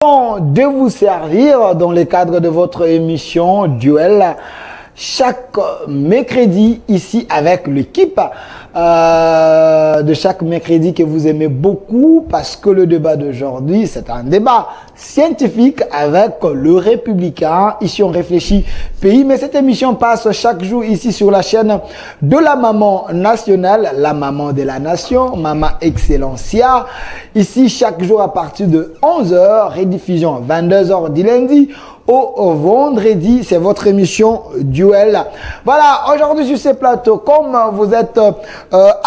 De vous servir dans le cadre de votre émission Duel chaque mercredi ici avec l'équipe de chaque mercredi que vous aimez beaucoup parce que le débat d'aujourd'hui c'est un débat scientifique avec le républicain. Ici on réfléchit pays, mais cette émission passe chaque jour ici sur la chaîne de la maman nationale, la maman de la nation, Maman Excellencia. Ici chaque jour à partir de 11h, rediffusion 22h du lundi au vendredi, c'est votre émission Duel. Voilà, aujourd'hui sur ce plateau, comme vous êtes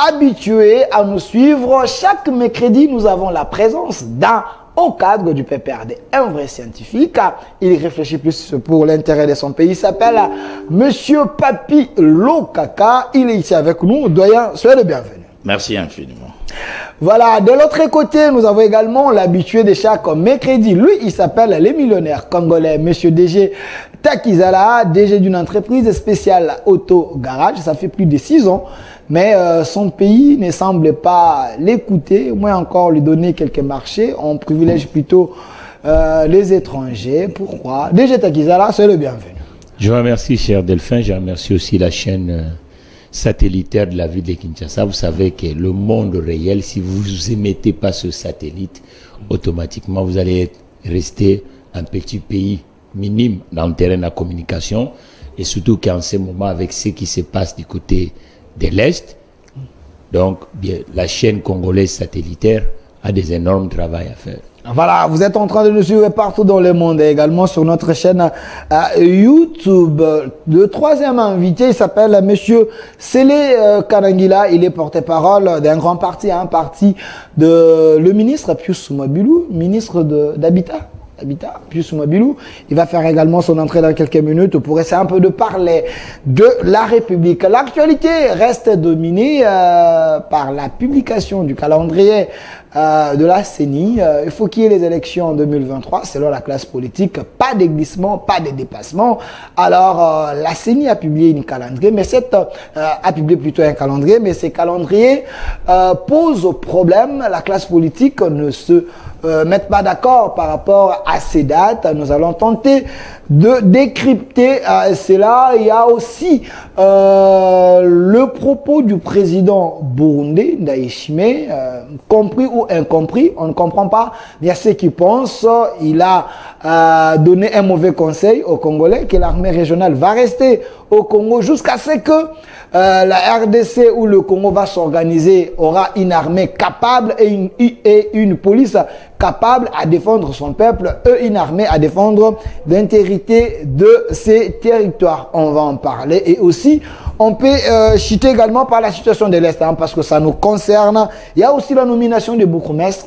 habitués à nous suivre, chaque mercredi, nous avons la présence d'un au cadre du PPRD, un vrai scientifique. Il réfléchit plus pour l'intérêt de son pays. Il s'appelle Monsieur Papi Lokaka. Il est ici avec nous. Doyen, soyez le bienvenu. Merci infiniment. Voilà, de l'autre côté, nous avons également l'habitué de chaque mercredi. Lui, il s'appelle le millionnaire congolais, Monsieur DG Takizala, DG d'une entreprise spéciale Auto Garage. Ça fait plus de 6 ans, mais son pays ne semble pas l'écouter, moins encore lui donner quelques marchés. On privilège plutôt les étrangers. Pourquoi? DG Takizala, c'est le bienvenu. Je vous remercie, cher Delphin. Je remercie aussi la chaîne satellitaire de la ville de Kinshasa. Vous savez que le monde réel, si vous ne émettez pas ce satellite, automatiquement vous allez rester un petit pays minime dans le terrain de la communication, et surtout qu'en ce moment avec ce qui se passe du côté de l'Est, donc bien, la chaîne congolaise satellitaire a des énormes travail à faire. Voilà, vous êtes en train de nous suivre partout dans le monde et également sur notre chaîne YouTube. Le troisième invité, il s'appelle Monsieur Sélé Kanangila. Il est porte-parole d'un grand parti, un parti de le ministre Pius Mabilou, ministre d'Habitat. Pius Mabilou. Il va faire également son entrée dans quelques minutes pour essayer un peu de parler de la République. L'actualité reste dominée par la publication du calendrier de la CENI. Il faut qu'il y ait les élections en 2023 selon la classe politique. Pas de glissement, pas de dépassement. Alors la CENI a publié un calendrier, mais a publié plutôt un calendrier, mais ces calendriers posent problème. La classe politique ne se mettent pas d'accord par rapport à ces dates. Nous allons tenter de décrypter cela. Il y a aussi le propos du président burundais, Ndayishimiye, compris ou incompris, on ne comprend pas. Il y a ceux qui pensent il a donné un mauvais conseil aux Congolais, que l'armée régionale va rester au Congo jusqu'à ce que la RDC ou le Congo va s'organiser, aura une armée capable et une police capable à défendre son peuple, une armée à défendre l'intégrité de ses territoires. On va en parler et aussi on peut chuter également par la situation de l'Est, parce que ça nous concerne. Il y a aussi la nomination de bourgmestres.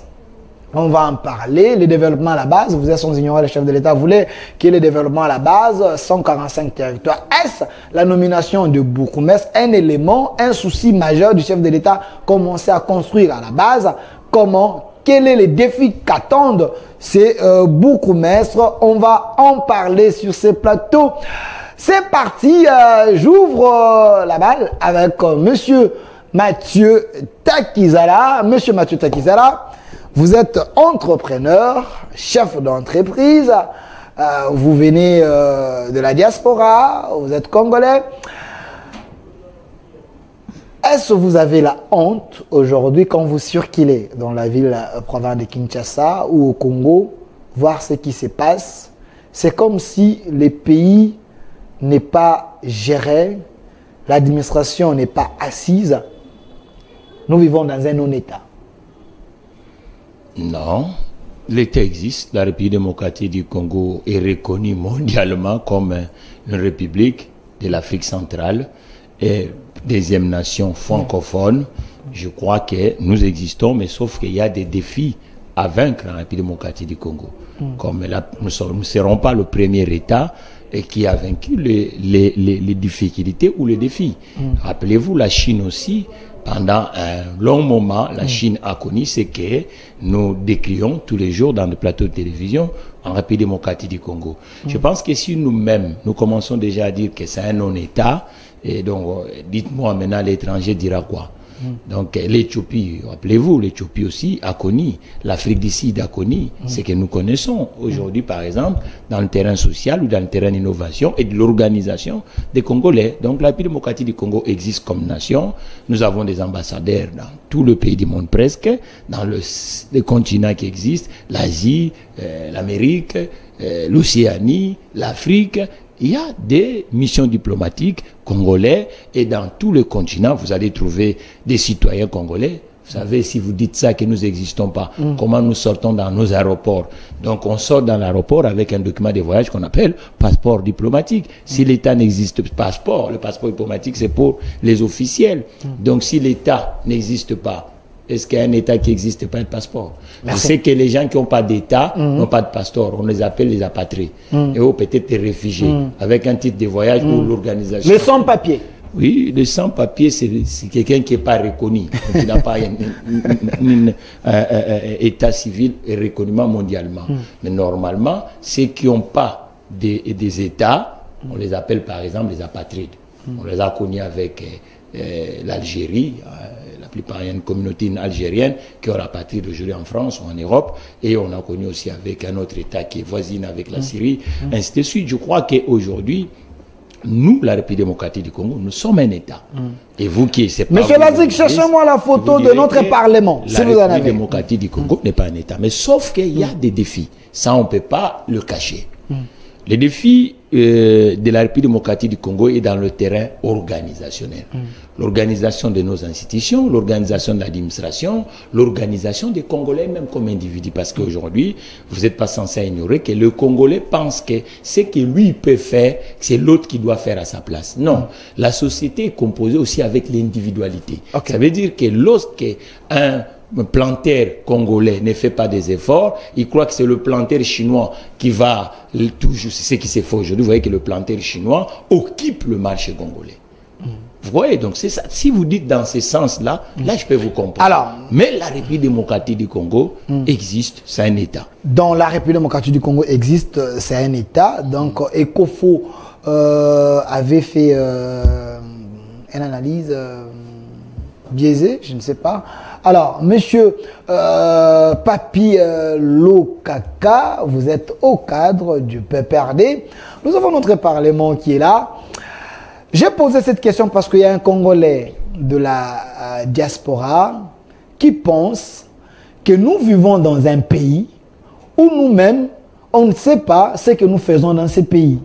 On va en parler, le développement à la base. Vous êtes sans ignorer, le chef de l'État voulait qu'il y ait le développement à la base, 145 territoires. Est-ce la nomination de bourgmestre un élément, un souci majeur du chef de l'État commencer à construire à la base? Comment? Quels sont les défis qu'attendent ces bourgmestres? On va en parler sur ces plateaux. C'est parti, j'ouvre la balle avec Monsieur Mathieu Takizala. Monsieur Mathieu Takizala, vous êtes entrepreneur, chef d'entreprise, vous venez de la diaspora, vous êtes congolais. Est-ce que vous avez la honte aujourd'hui quand vous circulez dans la ville province de Kinshasa ou au Congo, voir ce qui se passe? C'est comme si le pays n'est pas géré, l'administration n'est pas assise. Nous vivons dans un non-État. Non, l'État existe. La République démocratique du Congo est reconnue mondialement comme une république de l'Afrique centrale et deuxième nation francophone. Je crois que nous existons, mais sauf qu'il y a des défis à vaincre en République démocratique du Congo. Comme nous ne serons pas le premier État qui a vaincu les difficultés ou les défis. Rappelez-vous, la Chine aussi, pendant un long moment, la Chine a connu ce que nous décrions tous les jours dans le plateau de télévision en République démocratique du Congo. Je pense que si nous-mêmes, nous commençons déjà à dire que c'est un non-État, et donc dites-moi maintenant l'étranger dira quoi? Donc l'Éthiopie, rappelez-vous, l'Éthiopie aussi a connu, l'Afrique du Sud a connu ce que nous connaissons aujourd'hui, par exemple, dans le terrain social ou dans le terrain d'innovation et de l'organisation des Congolais. Donc la République démocratique du Congo existe comme nation. Nous avons des ambassadeurs dans tout le pays du monde presque, dans les continents qui existent, l'Asie, l'Amérique, l'Océanie, l'Afrique. Il y a des missions diplomatiques congolais et dans tous les continents, vous allez trouver des citoyens congolais. Vous savez, si vous dites ça, que nous n'existons pas, comment nous sortons dans nos aéroports? Donc, on sort dans l'aéroport avec un document de voyage qu'on appelle passeport diplomatique. Si l'État n'existe pas, le passeport diplomatique, c'est pour les officiels. Donc, si l'État n'existe pas, est-ce qu'il y a un État qui n'existe pas de passeport? Je sais que les gens qui n'ont pas d'État n'ont pas de passeport. On les appelle les apatrides. Et ou peut-être des réfugiés avec un titre de voyage ou l'organisation. Les sans-papiers. Oui, le sans-papier, c'est quelqu'un qui n'est pas reconnu, qui n'a pas un état civil et reconnu mondialement. Mais normalement, ceux qui n'ont pas des États, on les appelle par exemple les apatrides. On les a connus avec l'Algérie. La plupart, il y a une communauté algérienne qui est rapatriée aujourd'hui en France ou en Europe. Et on a connu aussi avec un autre État qui est voisine avec la Syrie, ainsi de suite. Je crois qu'aujourd'hui, nous, la République démocratique du Congo, nous sommes un État. Et vous qui c'est pas. Monsieur Lazik, cherchez-moi la photo de notre Parlement. La République démocratique du Congo n'est pas un État. Mais sauf qu'il y a des défis. Ça, on ne peut pas le cacher. Les défis de la République démocratique du Congo est dans le terrain organisationnel. L'organisation de nos institutions, l'organisation de l'administration, l'organisation des Congolais même comme individus. Parce qu'aujourd'hui, vous n'êtes pas censé ignorer que le Congolais pense que ce que lui peut faire, c'est l'autre qui doit faire à sa place. Non, la société est composée aussi avec l'individualité. Ça veut dire que lorsque un planteur congolais ne fait pas des efforts, il croit que c'est le planteur chinois qui va toujours, c'est ce qui s'est fait aujourd'hui. Vous voyez que le planteur chinois occupe le marché congolais. Vous voyez, donc c'est ça. Si vous dites dans ce sens-là, là je peux vous comprendre. Alors, mais la République démocratique du Congo existe, c'est un État. Dans la République démocratique du Congo existe, c'est un État. Donc Ecofo avait fait une analyse biaisée, je ne sais pas. Alors, monsieur Papi Lokaka, vous êtes au cadre du PPRD. Nous avons notre Parlement qui est là. J'ai posé cette question parce qu'il y a un Congolais de la diaspora qui pense que nous vivons dans un pays où nous-mêmes, on ne sait pas ce que nous faisons dans ce pays.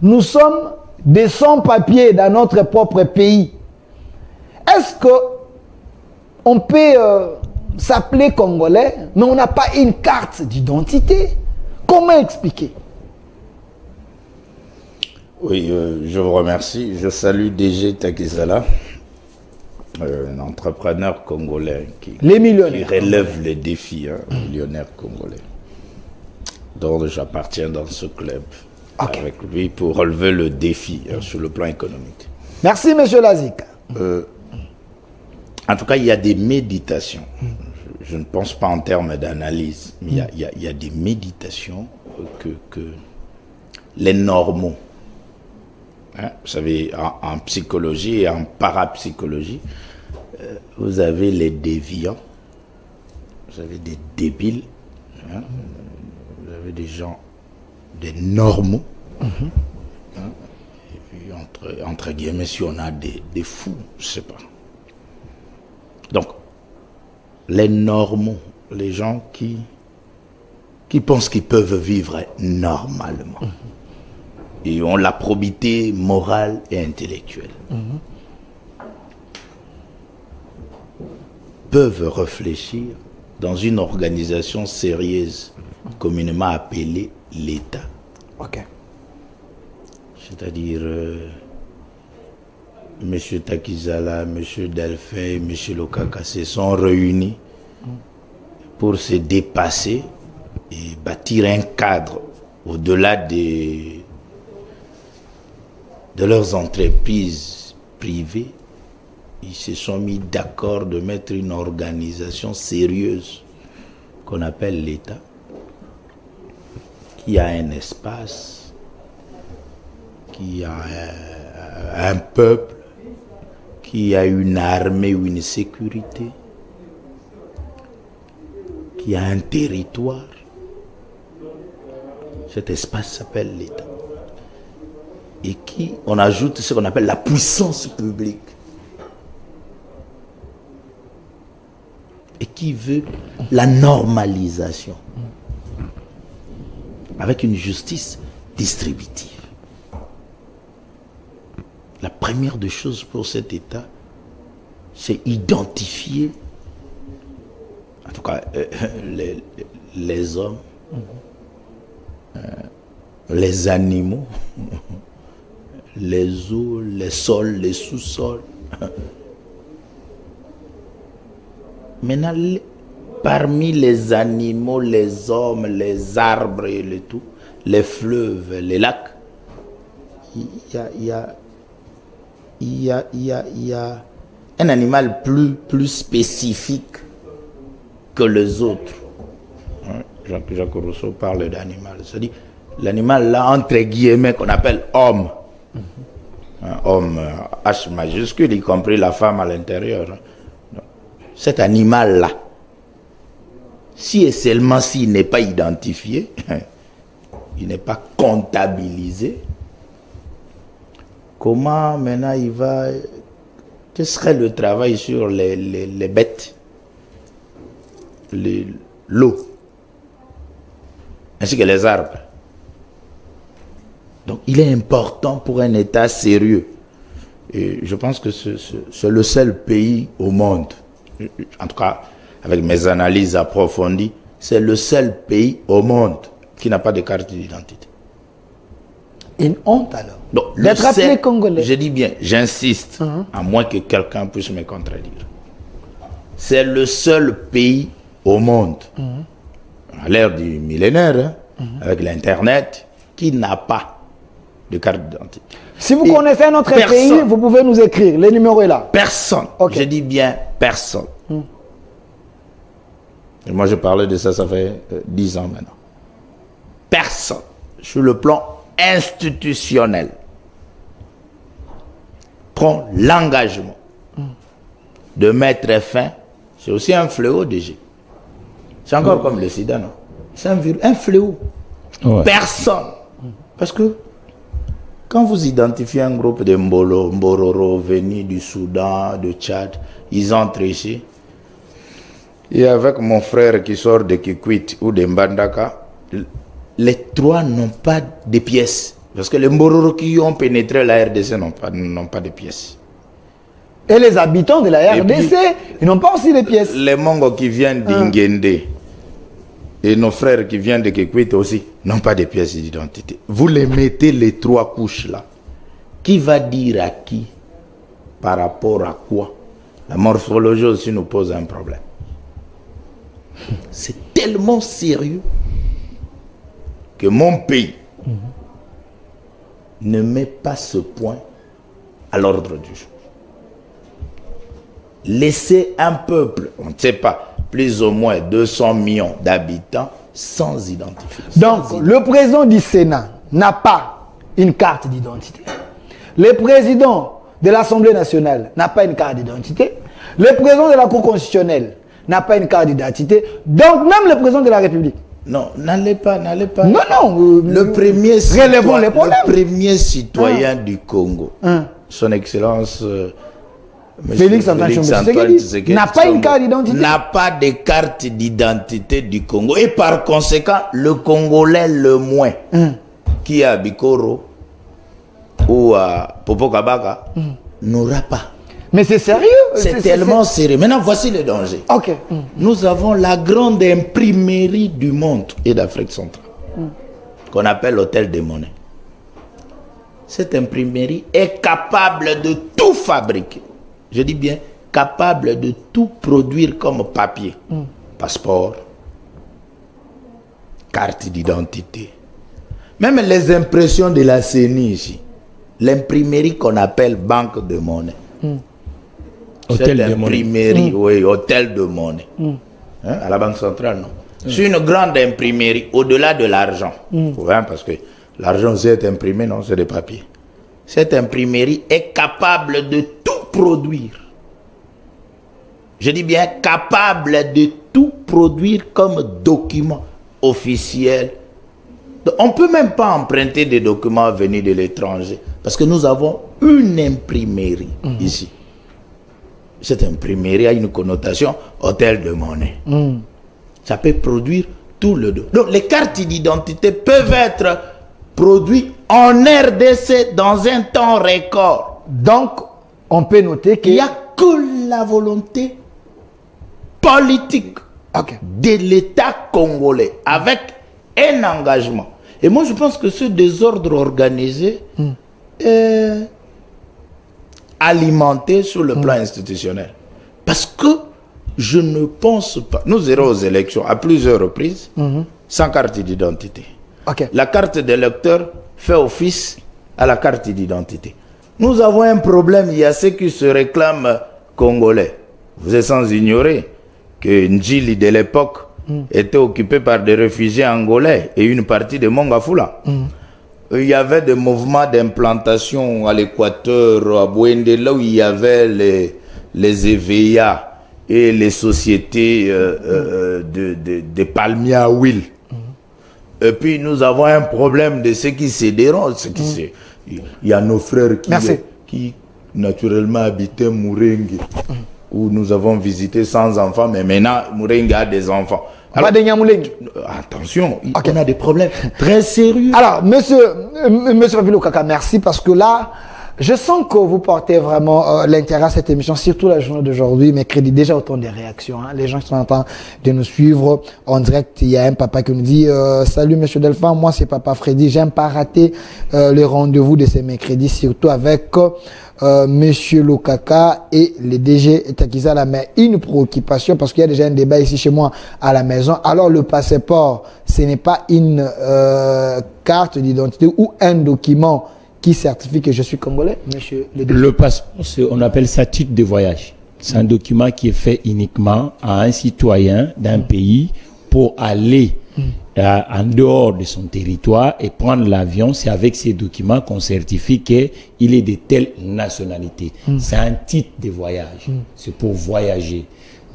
Nous sommes des sans-papiers dans notre propre pays. Est-ce que on peut s'appeler Congolais, mais on n'a pas une carte d'identité? Comment expliquer? Oui, je vous remercie. Je salue DG Takizala, un entrepreneur congolais qui relève les défis, millionnaire congolais. Donc j'appartiens dans ce club avec lui pour relever le défi sur le plan économique. Merci, monsieur Lazik. En tout cas, il y a des méditations. Je ne pense pas en termes d'analyse, mais il y a des méditations que les normaux, vous savez, en psychologie et en parapsychologie, vous avez les déviants, vous avez des débiles, vous avez des gens, des normaux, et puis entre guillemets, si on a des fous, je ne sais pas. Donc, les normaux, les gens qui pensent qu'ils peuvent vivre normalement, et ont la probité morale et intellectuelle, peuvent réfléchir dans une organisation sérieuse, communément appelée l'État. C'est-à-dire, M. Takizala, M. Delphin, M. Lokaka se sont réunis pour se dépasser et bâtir un cadre au-delà de leurs entreprises privées. Ils se sont mis d'accord de mettre une organisation sérieuse qu'on appelle l'État, qui a un espace, qui a un peuple, qui a une armée ou une sécurité, qui a un territoire. Cet espace s'appelle l'État. Et qui, on ajoute ce qu'on appelle la puissance publique. Et qui veut la normalisation. Avec une justice distributive. La première des choses pour cet État, c'est identifier, en tout cas, les hommes, les animaux, les eaux, les sols, les sous-sols. Maintenant, parmi les animaux, les hommes, les arbres et le tout, les fleuves, les lacs, il y a un animal plus spécifique que les autres. Jacques Rousseau parle d'animal. C'est-à-dire l'animal là, entre guillemets, qu'on appelle homme. Un homme, H majuscule, y compris la femme à l'intérieur. Cet animal-là, si et seulement s'il n'est pas identifié, il n'est pas comptabilisé, comment maintenant il va... Quel serait le travail sur les bêtes, l'eau, ainsi que les arbres? Donc il est important pour un État sérieux. Et je pense que c'est le seul pays au monde, en tout cas avec mes analyses approfondies, c'est le seul pays au monde qui n'a pas de carte d'identité. Une honte alors. D'être appelé Congolais. Je dis bien, j'insiste, à moins que quelqu'un puisse me contredire. C'est le seul pays au monde, à l'ère du millénaire, avec l'Internet, qui n'a pas de carte d'identité. Si vous connaissez un autre pays, vous pouvez nous écrire. Le numéro est là. Personne. Okay. Je dis bien personne. Et moi, je parlais de ça, ça fait 10 ans maintenant. Personne. Sur le plan institutionnel, prend l'engagement de mettre fin. C'est aussi un fléau déjà. C'est encore comme le sida, non? C'est un fléau. Ouais. Personne. Parce que quand vous identifiez un groupe de Mbororo venus du Soudan, de Tchad, ils entrent ici. Et avec mon frère qui sort de Kikwit ou de Mbandaka, les trois n'ont pas de pièces. Parce que les Mbororo qui ont pénétré la RDC n'ont pas de pièces. Et les habitants de la RDC, ils n'ont pas aussi de pièces. Les Mongos qui viennent d'Ingende et nos frères qui viennent de Kikwit aussi n'ont pas de pièces d'identité. Vous les mettez les trois couches là. Qui va dire à qui? Par rapport à quoi? La morphologie aussi nous pose un problème. C'est tellement sérieux que mon pays ne met pas ce point à l'ordre du jour. Laisser un peuple, on ne sait pas, plus ou moins 200 millions d'habitants sans identification. Donc, le président du Sénat n'a pas une carte d'identité. Le président de l'Assemblée nationale n'a pas une carte d'identité. Le président de la Cour constitutionnelle n'a pas une carte d'identité. Donc, même le président de la République. Non, n'allez pas. Non, non. Le premier citoyen du Congo, son Excellence... Félix Antoine Tshisekedi n'a pas une carte d'identité. N'a pas de carte d'identité du Congo. Et par conséquent, le Congolais le moins, qui est à Bikoro ou à Popokabaka, n'aura pas. Mais c'est sérieux? C'est tellement sérieux. Maintenant, voici le danger. Ok. Nous avons la grande imprimerie du monde et d'Afrique centrale, qu'on appelle l'hôtel des monnaies. Cette imprimerie est capable de tout fabriquer. Je dis bien, capable de tout produire comme papier. Passeport, carte d'identité. Même les impressions de la CENI ici. L'imprimerie qu'on appelle banque de monnaie. Hôtel Cette imprimerie, oui, hôtel de monnaie. À la Banque centrale, non. C'est une grande imprimerie, au-delà de l'argent. Parce que l'argent, c'est imprimé, non, c'est des papiers. Cette imprimerie est capable de tout produire. Je dis bien capable de tout produire comme document officiel. On ne peut même pas emprunter des documents venus de l'étranger parce que nous avons une imprimerie ici. Cette imprimerie a une connotation hôtel de monnaie. Ça peut produire tout le dos. Donc les cartes d'identité peuvent être produites en RDC dans un temps record. Donc, on peut noter qu'il n'y a que la volonté politique de l'État congolais avec un engagement. Et moi, je pense que ce désordre organisé est alimenté sur le plan institutionnel. Parce que je ne pense pas... Nous irons aux élections à plusieurs reprises sans carte d'identité. La carte d'électeur fait office à la carte d'identité. Nous avons un problème. Il y a ceux qui se réclament congolais. Vous êtes sans ignorer que Ndjili de l'époque était occupé par des réfugiés angolais et une partie de Mongafula. Il y avait des mouvements d'implantation à l'Équateur, à Bouende, là où il y avait les EVA et les sociétés de palmiers à huile. Et puis nous avons un problème de ceux qui se dérangent. Il y a nos frères qui naturellement habitaient Mourengue, où nous avons visité sans enfants, mais maintenant Mourengue a des enfants. Alors, attention, on a des problèmes très sérieux. Alors, monsieur Papi Lokaka, merci parce que là, je sens que vous portez vraiment l'intérêt à cette émission, surtout la journée d'aujourd'hui, mercredi, déjà autant de réactions. Les gens qui sont en train de nous suivre en direct, il y a un papa qui nous dit salut monsieur Delphin, moi c'est papa Freddy, j'aime pas rater le rendez-vous de ce mercredi, surtout avec monsieur Lokaka et le DG Takizala. Mais une préoccupation, parce qu'il y a déjà un débat ici chez moi à la maison. Alors le passeport, ce n'est pas une carte d'identité ou un document qui certifie que je suis congolais, monsieur le DG? Le passeport, on appelle ça titre de voyage. C'est un document qui est fait uniquement à un citoyen d'un pays pour aller en dehors de son territoire et prendre l'avion. C'est avec ces documents qu'on certifie qu'il est de telle nationalité. C'est un titre de voyage. C'est pour voyager.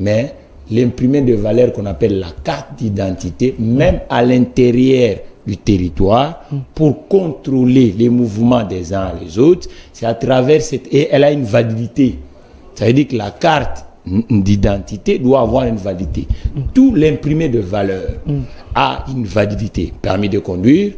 Mais l'imprimé de valeur qu'on appelle la carte d'identité, même à l'intérieur du territoire, pour contrôler les mouvements des uns et les autres, c'est à travers cette... Et elle a une validité. Ça veut dire que la carte d'identité doit avoir une validité. Tout l'imprimé de valeur a une validité. Permis de conduire,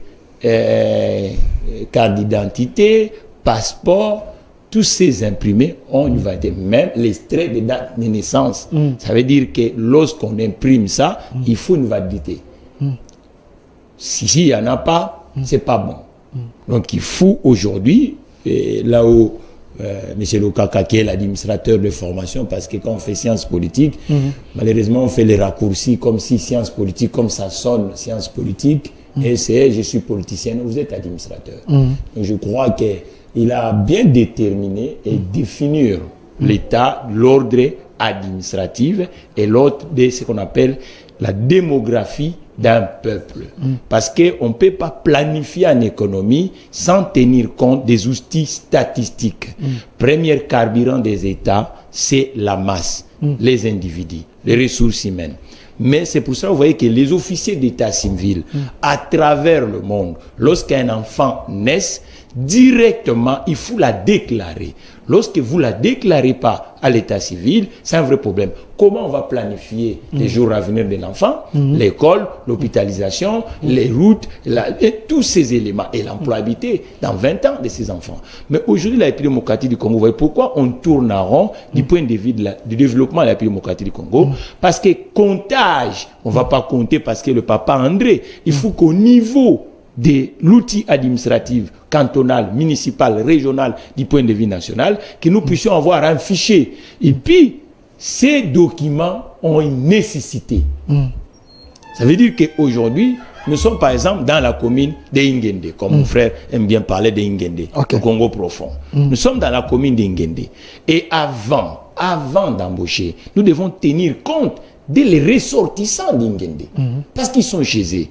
carte d'identité, passeport, tous ces imprimés ont une validité. Même l'extrait de date de naissance. Ça veut dire que lorsqu'on imprime ça, il faut une validité. Si il n'y en a pas, c'est pas bon. Donc il faut aujourd'hui, là où M. Lokaka, qui est l'administrateur de formation, parce que quand on fait sciences politiques, malheureusement on fait les raccourcis comme si sciences politiques, comme ça sonne sciences politiques, et c'est je suis politicien, vous êtes administrateur. Donc je crois qu'il a bien déterminé et définir l'état, l'ordre administratif et l'autre de ce qu'on appelle la démographie d'un peuple. Parce qu'on ne peut pas planifier une économie sans tenir compte des outils statistiques. Premier carburant des États, c'est la masse, les individus, les ressources humaines. Mais c'est pour ça que vous voyez que les officiers d'état civil, à travers le monde, lorsqu'un enfant naît, directement, il faut la déclarer. Lorsque vous ne la déclarez pas à l'état civil, c'est un vrai problème. Comment on va planifier les jours à venir de l'enfant, l'école, l'hôpitalisation, les routes, et tous ces éléments, et l'employabilité dans 20 ans de ces enfants. Mais aujourd'hui, la République démocratique du Congo, vous voyez pourquoi on tourne en rond du point de vue du développement de la République démocratique du Congo? Parce que comptage, on ne va pas compter parce que le papa André, il faut qu'au niveau de l'outil administratif, cantonal, municipal, régional, du point de vue national, que nous puissions avoir un fichier. Et puis, ces documents ont une nécessité. Ça veut dire qu'aujourd'hui, nous sommes par exemple dans la commune de Ingende, comme mon frère aime bien parler de Ingende, au Congo profond. Nous sommes dans la commune d'Ingende. Et avant d'embaucher, nous devons tenir compte des ressortissants d'Ingende. Parce qu'ils sont chez eux.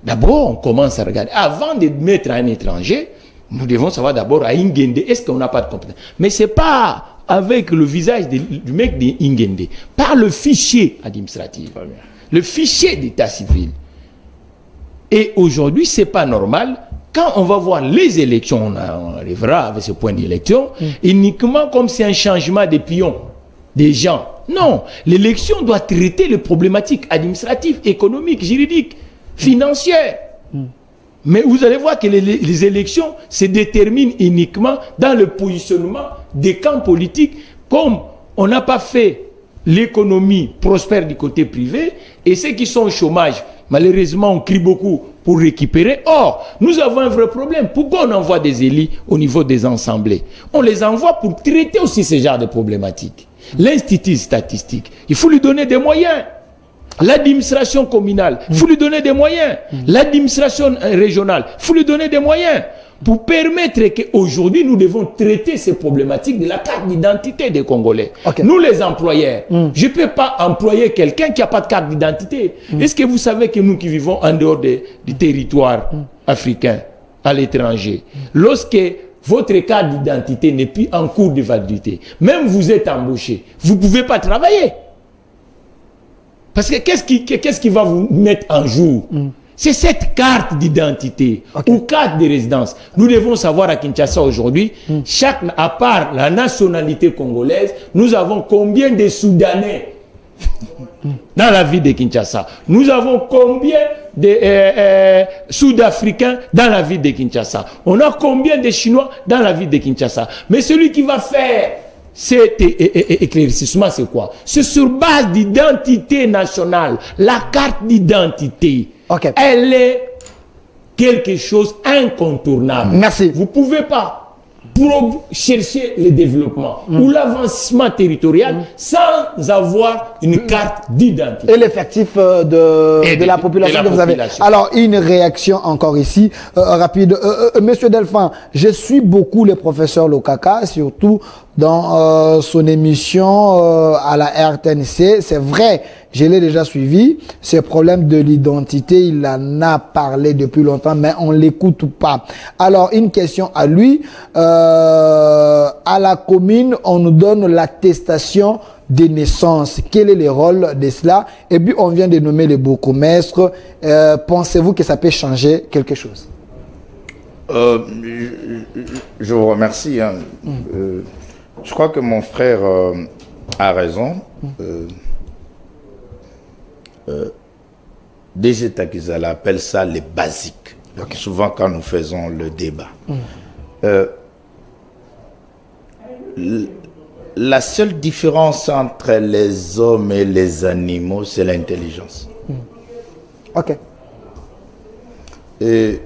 D'abord, on commence à regarder. Avant de mettre un étranger, nous devons savoir d'abord à Ingende, est-ce qu'on n'a pas de compétence? Mais ce n'est pas avec le visage du mec de Ingende, par le fichier administratif, le fichier d'état civil. Et aujourd'hui, c'est pas normal. Quand on va voir les élections, on arrivera avec ce point d'élection, uniquement comme c'est un changement de pions, des gens. Non, l'élection doit traiter les problématiques administratives, économiques, juridiques, financières. Mais vous allez voir que les élections se déterminent uniquement dans le positionnement des camps politiques, comme on n'a pas fait l'économie prospère du côté privé, et ceux qui sont au chômage, malheureusement, on crie beaucoup pour récupérer. Or, nous avons un vrai problème. Pourquoi on envoie des élus au niveau des assemblées? On les envoie pour traiter aussi ce genre de problématiques. L'Institut statistique, il faut lui donner des moyens. L'administration communale, il faut lui donner des moyens. L'administration régionale, il faut lui donner des moyens pour permettre qu'aujourd'hui, nous devons traiter ces problématiques de la carte d'identité des Congolais. Okay. Nous, les employeurs, je ne peux pas employer quelqu'un qui n'a pas de carte d'identité. Est-ce que vous savez que nous qui vivons en dehors du territoire africain, à l'étranger, lorsque votre carte d'identité n'est plus en cours de validité, même vous êtes embauché, vous ne pouvez pas travailler. Parce que qu'est-ce qui va vous mettre en jour? C'est cette carte d'identité ou carte de résidence. Nous devons savoir à Kinshasa aujourd'hui, à part la nationalité congolaise, nous avons combien de Soudanais dans la ville de Kinshasa? Nous avons combien de Sud-Africains dans la ville de Kinshasa? On a combien de Chinois dans la ville de Kinshasa? Mais celui qui va faire cet éclaircissement, c'est quoi? C'est sur base d'identité nationale. La carte d'identité, elle est quelque chose d'incontournable. Merci. Vous ne pouvez pas chercher le développement ou l'avancement territorial sans avoir une carte d'identité. Et l'effectif de la population que vous avez. Alors, une réaction encore ici, rapide. Monsieur Delphin, je suis beaucoup le professeur Lokaka, surtout dans son émission à la RTNC. C'est vrai, je l'ai déjà suivi. Ce problème de l'identité, il en a parlé depuis longtemps, mais on ne l'écoute pas. Alors, une question à lui. À la commune, on nous donne l'attestation de naissance. Quel est le rôle de cela? Et puis, on vient de nommer les bourgmestres. Pensez-vous que ça peut changer quelque chose? Je vous remercie. Hein. Je crois que mon frère a raison. DG Takizala appelle ça les basiques. Souvent quand nous faisons le débat. La seule différence entre les hommes et les animaux, c'est l'intelligence. Et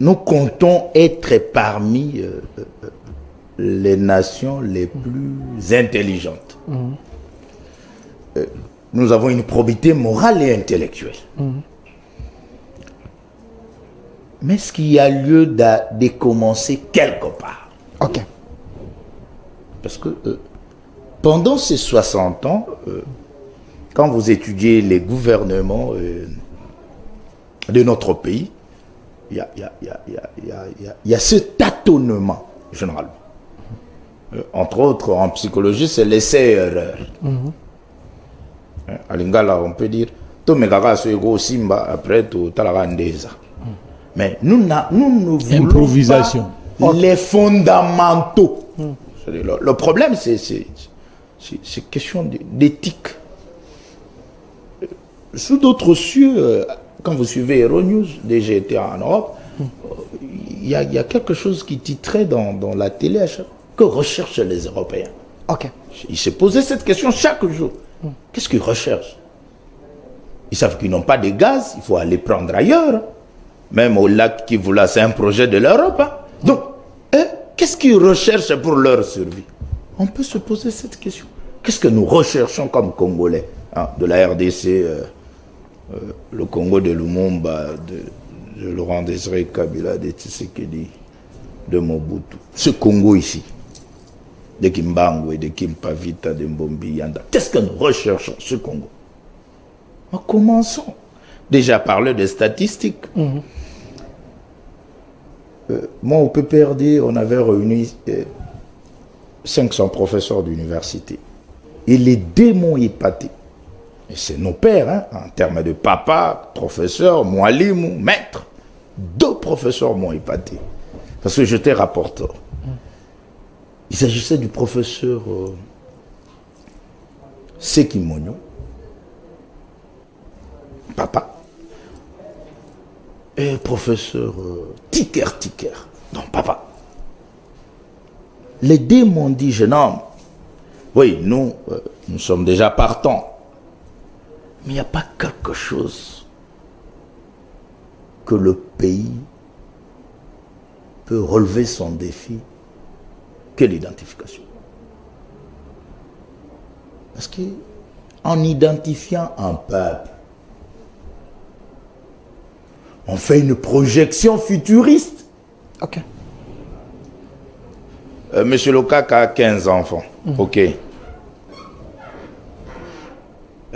nous comptons être parmi les nations les plus intelligentes. Nous avons une probité morale et intellectuelle. Mais est-ce qu'il y a lieu de commencer quelque part? Parce que pendant ces 60 ans, quand vous étudiez les gouvernements de notre pays, il y a ce tâtonnement, généralement. Entre autres, en psychologie, c'est l'essai-erreur. À Lingala, on peut dire, après tout, mais nous ne voulons pas les fondamentaux. Le problème, c'est question d'éthique. Sous d'autres cieux, quand vous suivez Euronews, déjà été en Europe, il y a quelque chose qui titrait dans la télé à chaque fois. Que recherchent les Européens? Ils se posaient cette question chaque jour. Qu'est-ce qu'ils recherchent? Ils savent qu'ils n'ont pas de gaz, il faut aller prendre ailleurs. Même au lac Kivoula, c'est un projet de l'Europe. Hein. Donc, qu'est-ce qu'ils recherchent pour leur survie? On peut se poser cette question. Qu'est-ce que nous recherchons comme Congolais, hein, de la RDC, le Congo de Lumumba, de Laurent Désiré Kabila, de Tshisekedi, de Mobutu. Ce Congo ici, de Kimbangu et de Kimpavita, de Mbombi Yanda. Qu'est-ce que nous recherchons, ce Congo? Commençons. Déjà parler des statistiques. Moi, au PPRD, on avait réuni 500 professeurs d'université. Et les deux m'ont épaté. Et c'est nos pères, hein, en termes de papa, professeur, moualim, maître. 2 professeurs m'ont épaté. Parce que j'étais rapporteur. Il s'agissait du professeur Seki Monyo, papa, et professeur Tiker, donc papa. Les deux m'ont dit, jeune homme, oui, nous sommes déjà partants, mais il n'y a pas quelque chose que le pays peut relever son défi que l'identification. Parce qu'en identifiant un peuple, on fait une projection futuriste. Ok. Monsieur Lokaka a 15 enfants. Ok.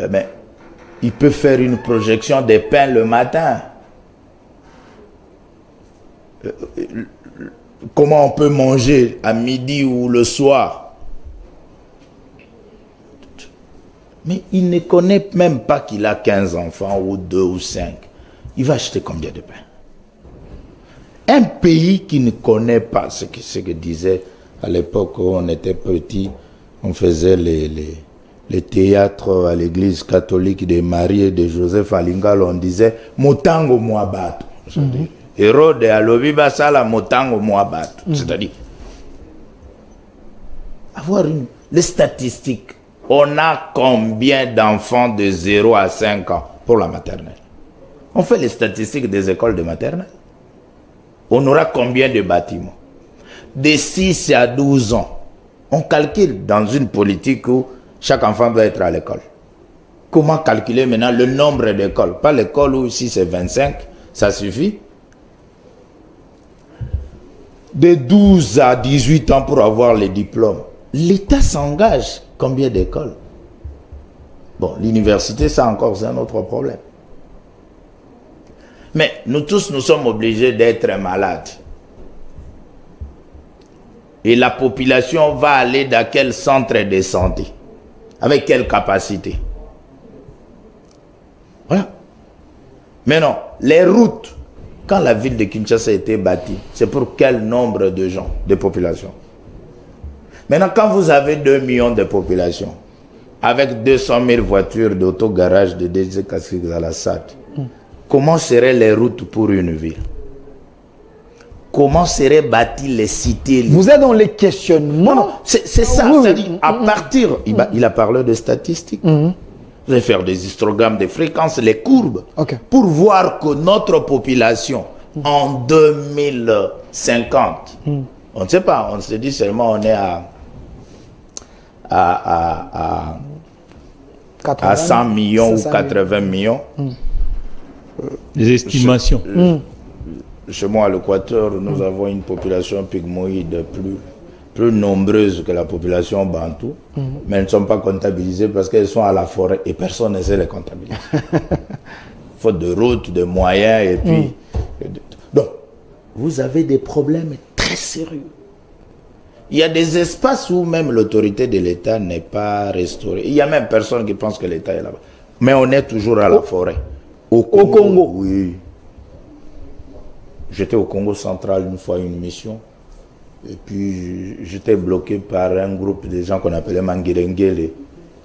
Mais il peut faire une projection des pains le matin. Comment on peut manger à midi ou le soir? Mais il ne connaît même pas qu'il a 15 enfants ou 2 ou 5. Il va acheter combien de pain? Un pays qui ne connaît pas ce que disait à l'époque où on était petit, on faisait les théâtres à l'église catholique de Marie et de Joseph Alingal, on disait Motango Moabato. Hérode alobi basala Motango Moabato. C'est-à-dire, avoir les statistiques. On a combien d'enfants de 0 à 5 ans pour la maternelle? On fait les statistiques des écoles de maternelle. On aura combien de bâtiments? De 6 à 12 ans. On calcule dans une politique où chaque enfant doit être à l'école. Comment calculer maintenant le nombre d'écoles? Pas l'école où si c'est 25, ça suffit. De 12 à 18 ans pour avoir les diplômes. L'État s'engage. Combien d'écoles? Bon, l'université, ça encore, c'est un autre problème. Mais nous tous, nous sommes obligés d'être malades. Et la population va aller dans quel centre de santé? Avec quelle capacité? Voilà. Mais non, les routes, quand la ville de Kinshasa a été bâtie, c'est pour quel nombre de gens, de population? Maintenant, quand vous avez 2 millions de population, avec 200 000 voitures d'autogarage de DG Kasrik Zalassad, comment seraient les routes pour une ville? Comment seraient bâties les cités? Vous êtes dans les questionnements. Non, c'est ça. Oui, C'est-à-dire, à partir, il a parlé de statistiques. Vous allez faire des histogrammes de fréquences, les courbes, pour voir que notre population, en 2050, on ne sait pas, on se dit seulement on est à 100 millions ou 80 millions. Les estimations. Chez moi, à l'Équateur, nous avons une population pygmoïde plus nombreuse que la population bantou, mais elles ne sont pas comptabilisées parce qu'elles sont à la forêt et personne ne sait les comptabiliser. Faute de routes, de moyens, et puis... Donc, vous avez des problèmes très sérieux. Il y a des espaces où même l'autorité de l'État n'est pas restaurée. Il y a même personne qui pense que l'État est là-bas. Mais on est toujours à la forêt. Au Congo? Oui. J'étais au Congo central une fois, une mission. Et puis, j'étais bloqué par un groupe de gens qu'on appelait Mangirengele,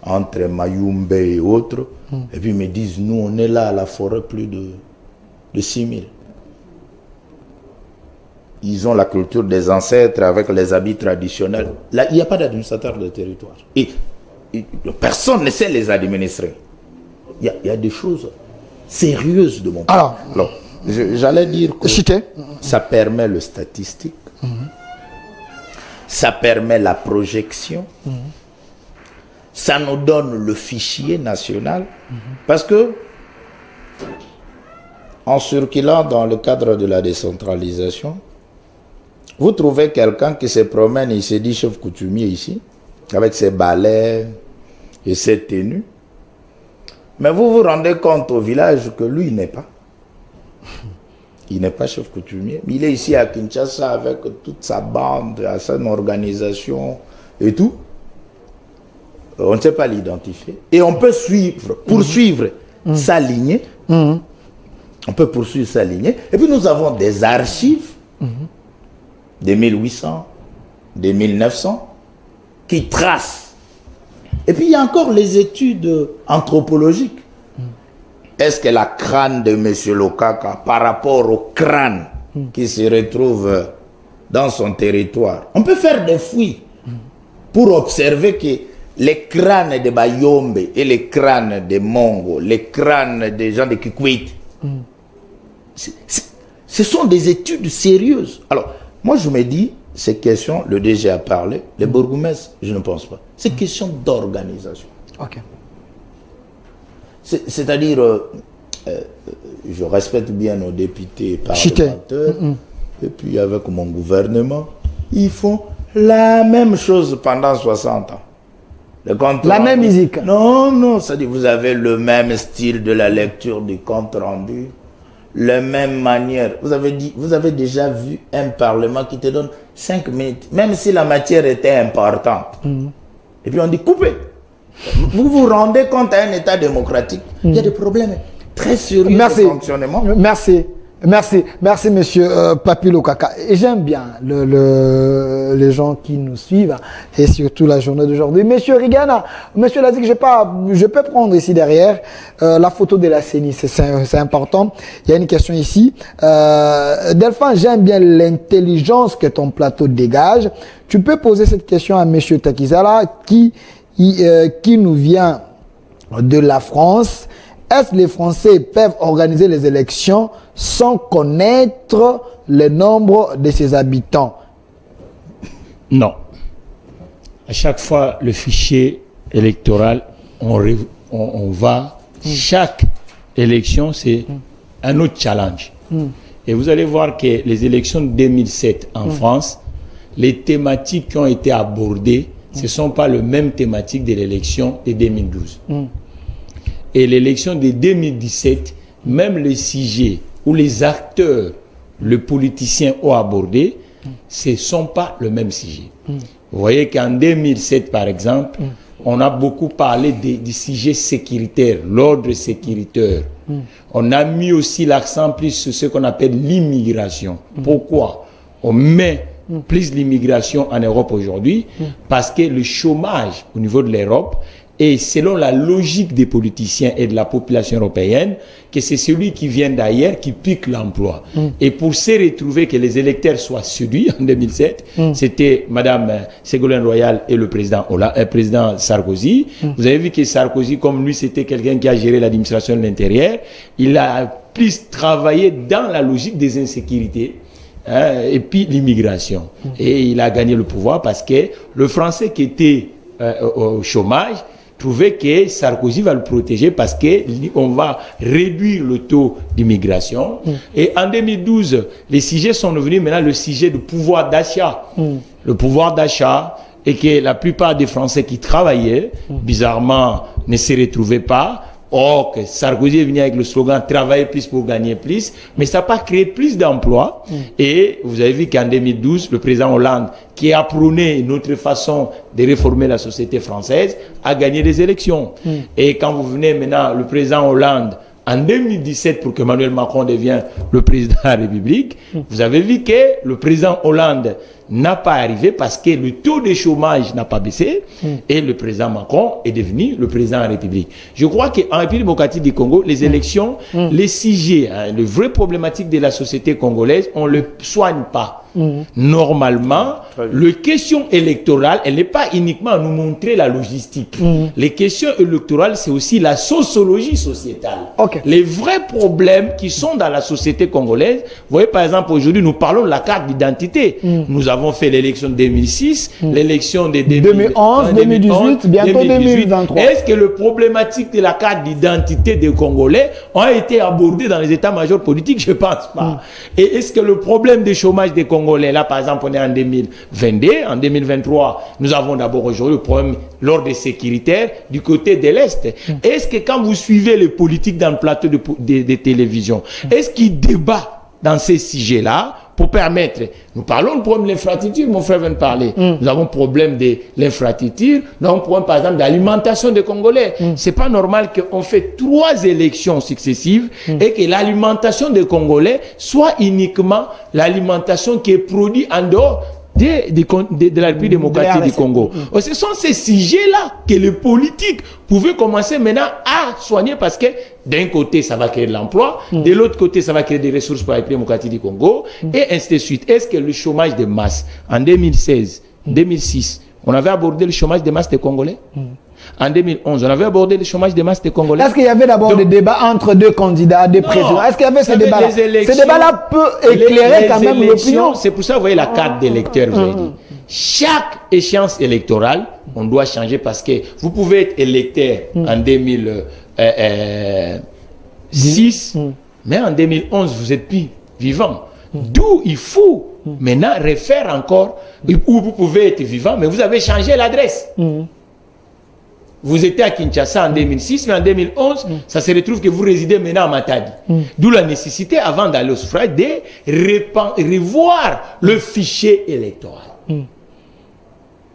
entre Mayumbe et autres. Et puis, ils me disent, nous, on est là à la forêt plus de 6 000. Ils ont la culture des ancêtres avec les habits traditionnels. Là, il n'y a pas d'administrateur de territoire. Et personne ne sait les administrer. Il y a des choses sérieuses de mon point. Alors, j'allais dire que ça permet le statistique, ça permet la projection, ça nous donne le fichier national, parce que en circulant dans le cadre de la décentralisation, vous trouvez quelqu'un qui se promène, il se dit chef coutumier ici, avec ses balais et ses tenues, mais vous vous rendez compte au village que lui, il n'est pas. Il n'est pas chef coutumier. Il est ici à Kinshasa avec toute sa bande, son organisation, et tout. On ne sait pas l'identifier. Et on peut poursuivre sa lignée. On peut poursuivre sa lignée. Et puis nous avons des archives des 1800, des 1900 qui tracent. Et puis il y a encore les études anthropologiques. Est-ce que la crâne de M. Lokaka par rapport au crâne qui se retrouve dans son territoire, on peut faire des fouilles pour observer que les crânes de Bayombe et les crânes des Mongo, les crânes des gens de Kikwit, ce sont des études sérieuses. Alors, moi je me dis, ces questions, le DG a parlé, les bourgmestres, je ne pense pas. C'est question d'organisation. Ok. C'est-à-dire, je respecte bien nos députés parlementaires, et puis avec mon gouvernement, ils font la même chose pendant 60 ans. La même musique. Non, non, c'est-à-dire vous avez le même style de la lecture du compte rendu, la même manière. Vous avez déjà vu un parlement qui te donne 5 minutes, même si la matière était importante. Et puis on dit coupez. Vous vous rendez compte à un État démocratique, il y a des problèmes très sérieux de fonctionnement. Merci, monsieur Papy Lokaka. Et j'aime bien les gens qui nous suivent, et surtout la journée d'aujourd'hui. Monsieur Rigana, monsieur Lazik, je peux prendre ici derrière la photo de la CENI, c'est important. Il y a une question ici. Delphin, j'aime bien l'intelligence que ton plateau dégage. Tu peux poser cette question à monsieur Takizala qui nous vient de la France. Est-ce que les Français peuvent organiser les élections sans connaître le nombre de ses habitants? Non. À chaque fois, le fichier électoral, on va, chaque élection, c'est un autre challenge. Et vous allez voir que les élections de 2007 en France, les thématiques qui ont été abordées, ce ne sont pas les mêmes thématiques de l'élection de 2012. Et l'élection de 2017, même les sujets ou les acteurs, les politiciens ont abordé, ce ne sont pas le même sujet. Vous voyez qu'en 2007, par exemple, on a beaucoup parlé des sujets sécuritaires, l'ordre sécuritaire. On a mis aussi l'accent plus sur ce qu'on appelle l'immigration. Pourquoi on met plus l'immigration en Europe aujourd'hui? Parce que le chômage au niveau de l'Europe, et selon la logique des politiciens et de la population européenne, que c'est celui qui vient d'ailleurs qui pique l'emploi. Et pour se retrouver que les électeurs soient séduits en 2007, c'était Madame Ségolène Royal et le président Sarkozy. Vous avez vu que Sarkozy, comme lui, c'était quelqu'un qui a géré l'administration de l'intérieur, il a plus travaillé dans la logique des insécurités. Et puis l'immigration. Et il a gagné le pouvoir parce que le Français qui était au chômage trouvait que Sarkozy va le protéger parce qu'on va réduire le taux d'immigration. Et en 2012, les sujets sont devenus maintenant le sujet du pouvoir d'achat. Le pouvoir d'achat, et que la plupart des Français qui travaillaient, bizarrement, ne se retrouvaient pas. Or, que Sarkozy est venu avec le slogan « Travailler plus pour gagner plus », mais ça n'a pas créé plus d'emplois. Et vous avez vu qu'en 2012, le président Hollande, qui a prôné une autre façon de réformer la société française, a gagné des élections. Et quand vous venez maintenant, le président Hollande, en 2017, pour que Emmanuel Macron devienne le président de la République, vous avez vu que le président Hollande n'a pas arrivé parce que le taux de chômage n'a pas baissé et le président Macron est devenu le président de la République. Je crois qu'en République démocratique du Congo, les élections, les sujets, les vraies problématiques de la société congolaise, on ne le soigne pas. Normalement, la question électorale, elle n'est pas uniquement à nous montrer la logistique. Les questions électorales, c'est aussi la sociologie sociétale. Les vrais problèmes qui sont dans la société congolaise. Vous voyez, par exemple, aujourd'hui, nous parlons de la carte d'identité. Nous avons fait l'élection de 2006, l'élection de 2011, 2018, bientôt 2023. Est-ce que les problématiques de la carte d'identité des Congolais ont été abordées dans les états-majors politiques? Je ne pense pas. Et est-ce que le problème du chômage des Congolais, là par exemple on est en 2022, en 2023, nous avons d'abord aujourd'hui le problème l'ordre sécuritaire du côté de l'Est. Est-ce que quand vous suivez les politiques dans le plateau de télévision, est-ce qu'ils débattent dans ces sujets-là pour permettre, nous parlons du problème de l'infrastructure, mon frère vient de parler, nous avons le problème de l'infrastructure, nous avons le problème par exemple d'alimentation des Congolais. C'est pas normal qu'on fait 3 élections successives et que l'alimentation des Congolais soit uniquement l'alimentation qui est produite en dehors de la République démocratique du Congo. Ce sont ces sujets-là que les politiques pouvaient commencer maintenant à soigner parce que d'un côté, ça va créer de l'emploi, de l'autre côté, ça va créer des ressources pour la République démocratique du Congo, et ainsi de suite. Est-ce que le chômage de masse, en 2016, 2006, on avait abordé le chômage de masse des Congolais? En 2011, on avait abordé le chômage de masse des Congolais. Est-ce qu'il y avait d'abord des débats entre 2 candidats, des présidents? Est-ce qu'il y avait ces débats-là? Ces débats-là peuvent éclairer quand même l'opinion. C'est pour ça, vous voyez la carte d'électeur, vous avez dit. Chaque échéance électorale, on doit changer parce que vous pouvez être électeur en 2006, mais en 2011, vous êtes plus vivant. D'où il faut maintenant refaire encore, où vous pouvez être vivant, mais vous avez changé l'adresse. Vous étiez à Kinshasa en 2006, mais en 2011, ça se retrouve que vous résidez maintenant à Matadi. D'où la nécessité, avant d'aller au suffrage, de revoir le fichier électoral.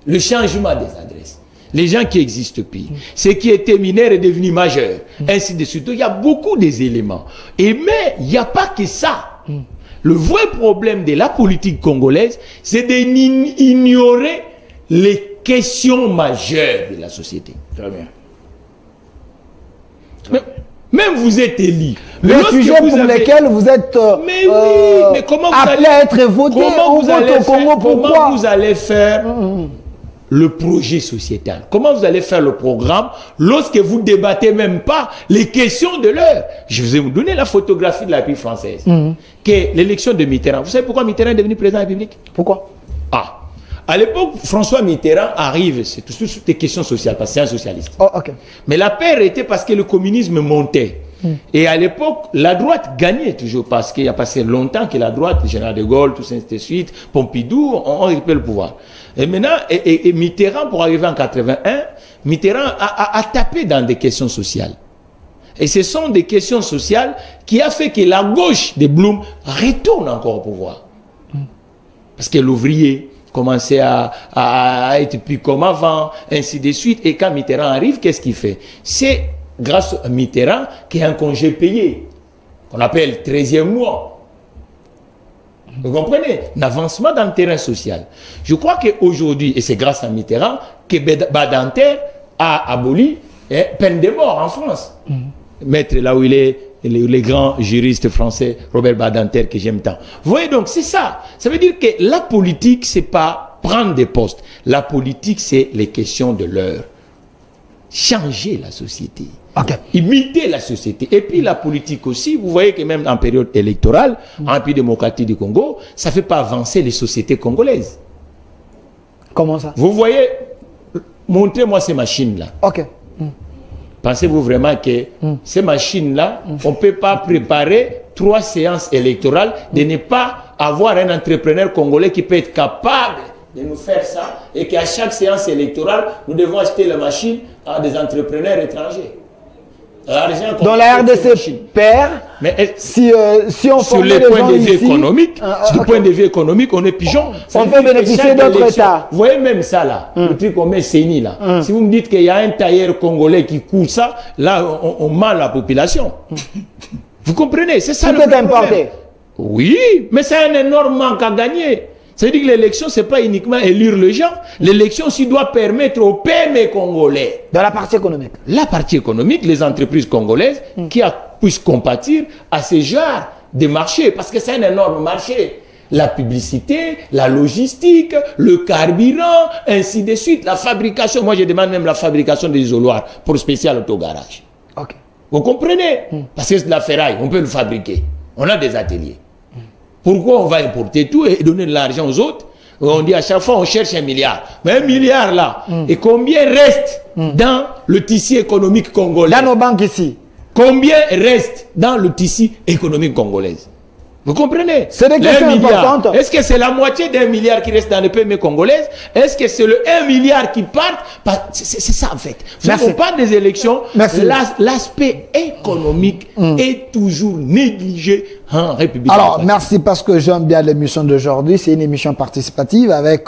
Le changement des adresses. Les gens qui existent plus. Ce qui était mineur est devenu majeur. Ainsi de suite. Donc, il y a beaucoup des éléments. Mais il n'y a pas que ça. Le vrai problème de la politique congolaise, c'est d'ignorer les questions majeures de la société. Très bien. Même vous êtes élu. Les sujets pour lesquels vous êtes mais oui, mais comment vous appelés à être votés comment vous allez au Congo, pourquoi? Comment vous allez faire le projet sociétal? Comment vous allez faire le programme lorsque vous ne débattez même pas les questions de l'heure? Je vous ai donné la photographie de la République française. Que l'élection de Mitterrand. Vous savez pourquoi Mitterrand est devenu président de la République? Pourquoi? À l'époque, François Mitterrand arrive, c'est tout sur des questions sociales, parce que c'est un socialiste. Mais la paix était parce que le communisme montait. Et à l'époque, la droite gagnait toujours, parce qu'il y a passé longtemps que la droite, le général de Gaulle, tout ça, ainsi de suite, Pompidou, ont récupéré le pouvoir. Et maintenant, et Mitterrand, pour arriver en 81, Mitterrand a tapé dans des questions sociales. Et ce sont des questions sociales qui a fait que la gauche de Blum retourne encore au pouvoir. Parce que l'ouvrier commençait à être plus comme avant, ainsi de suite. Et quand Mitterrand arrive, qu'est-ce qu'il fait? C'est grâce à Mitterrand qu'il y a un congé payé, qu'on appelle 13e mois. Vous comprenez? Un avancement dans le terrain social. Je crois qu'aujourd'hui, et c'est grâce à Mitterrand, que Badinter a aboli peine de mort en France. Maître, là où il est, les grands juristes français, Robert Badinter, que j'aime tant. Vous voyez donc, c'est ça. Ça veut dire que la politique, c'est pas prendre des postes. La politique, c'est les questions de l'heure. Changer la société. Imiter la société. Et puis la politique aussi, vous voyez que même en période électorale, en pays démocratique du Congo, ça ne fait pas avancer les sociétés congolaises. Comment ça? Vous voyez, montrez-moi ces machines-là. Pensez-vous vraiment que ces machines-là, on ne peut pas préparer 3 séances électorales, de ne pas avoir un entrepreneur congolais qui peut être capable de nous faire ça, et qu'à chaque séance électorale, nous devons acheter la machine à des entrepreneurs étrangers. Dans la RDC perd, mais si on sur le point de vue économique, du point de vue économique, on est pigeon. On peut bénéficier d'autres États. Vous voyez même ça là, le truc qu'on met CENI là. Si vous me dites qu'il y a un tailleur congolais qui coule ça, là on ment la population. Vous comprenez? C'est ça le problème. Tout est importé. Oui, mais c'est un énorme manque à gagner. Ça veut dire que l'élection, ce n'est pas uniquement élire les gens. L'élection aussi doit permettre aux PME congolais. Dans la partie économique. La partie économique, les entreprises congolaises qui puissent compatir à ces genres de marchés. Parce que c'est un énorme marché. La publicité, la logistique, le carburant, ainsi de suite. La fabrication. Moi, je demande même la fabrication des isoloirs pour spécial autogarage. Vous comprenez? Parce que c'est de la ferraille. On peut le fabriquer. On a des ateliers. Pourquoi on va importer tout et donner de l'argent aux autres? On dit à chaque fois on cherche 1 milliard. Mais 1 milliard là, et combien reste dans le tissu économique congolais? Dans nos banques ici. Combien reste dans le tissu économique congolais? Vous comprenez? C'est des questions importantes. Est-ce que c'est la moitié d'1 milliard qui reste dans les PME congolaises? Est-ce que c'est le 1 milliard qui part? C'est ça en fait. Quand on parle des élections, l'aspect économique est toujours négligé en République. Alors, merci parce que j'aime bien l'émission d'aujourd'hui. C'est une émission participative avec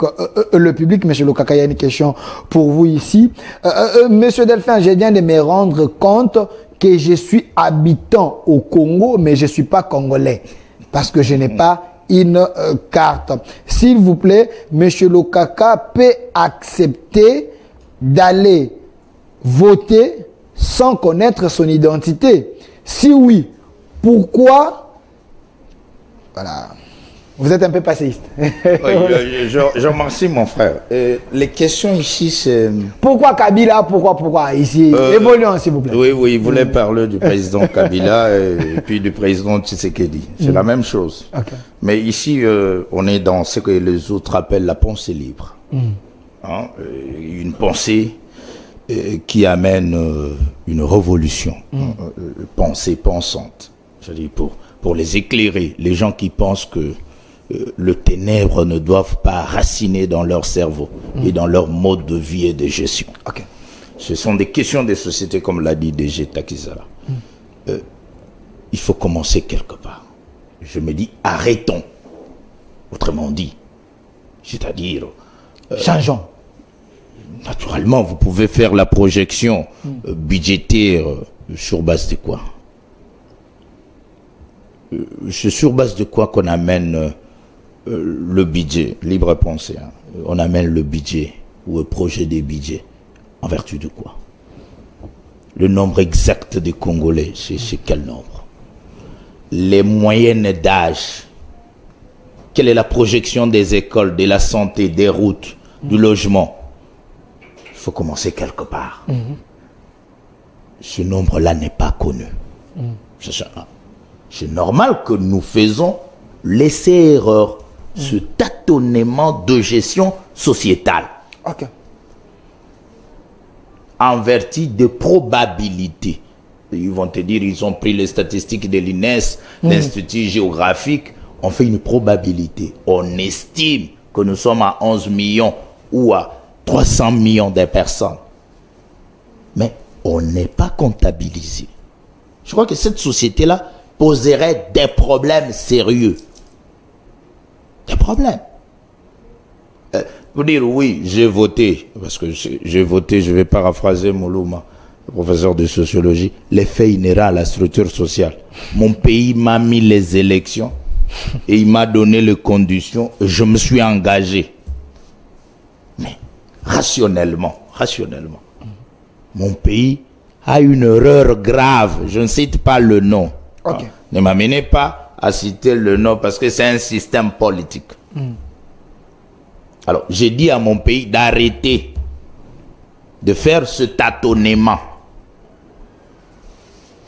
le public. Monsieur Lokaka, il y a une question pour vous ici. Monsieur Delphin, j'ai bien de me rendre compte que je suis habitant au Congo, mais je ne suis pas congolais. Parce que je n'ai pas une carte. S'il vous plaît, Monsieur Lokaka peut accepter d'aller voter sans connaître son identité. Si oui, pourquoi? Voilà. Vous êtes un peu passéiste. Oui, je remercie mon frère. Les questions ici, c'est... Pourquoi Kabila? Pourquoi ici? Évoluons, s'il vous plaît. Oui, il voulait parler du président Kabila et puis du président Tshisekedi. C'est la même chose. Okay. Mais ici, on est dans ce que les autres appellent la pensée libre. Hein? Une pensée qui amène une révolution. Pensée pensante. C'est-à-dire pour les éclairer, les gens qui pensent que le ténèbre ne doivent pas raciner dans leur cerveau et dans leur mode de vie et de gestion. Okay. Ce sont des questions des sociétés, comme l'a dit DG Takizala. Il faut commencer quelque part. Je me dis, arrêtons. Autrement dit, c'est-à-dire... changeons. Naturellement, vous pouvez faire la projection budgétaire sur base de quoi? C'est sur base de quoi qu'on amène le budget, libre pensée. Hein. On amène le budget ou le projet des budgets. En vertu de quoi? Le nombre exact des Congolais, c'est quel nombre? Les moyennes d'âge. Quelle est la projection des écoles, de la santé, des routes, du logement? Il faut commencer quelque part. Ce nombre-là n'est pas connu. C'est normal que nous faisons l'essai-erreur, ce tâtonnement de gestion sociétale. Okay. En vertu de probabilités. Ils vont te dire, ils ont pris les statistiques de l'INES, l'Institut géographique, on fait une probabilité. On estime que nous sommes à 11 millions ou à 300 millions de personnes. Mais on n'est pas comptabilisé. Je crois que cette société-là poserait des problèmes sérieux. Des problèmes. Vous dire oui, j'ai voté, parce que j'ai voté, je vais paraphraser Moulouma, le professeur de sociologie, l'effet inhérent à la structure sociale. Mon pays m'a mis les élections et il m'a donné les conditions, je me suis engagé. Mais rationnellement, mon pays a une erreur grave, je ne cite pas le nom. Okay. Ne m'amenez pas à citer le nom parce que c'est un système politique. Alors, j'ai dit à mon pays d'arrêter de faire ce tâtonnement.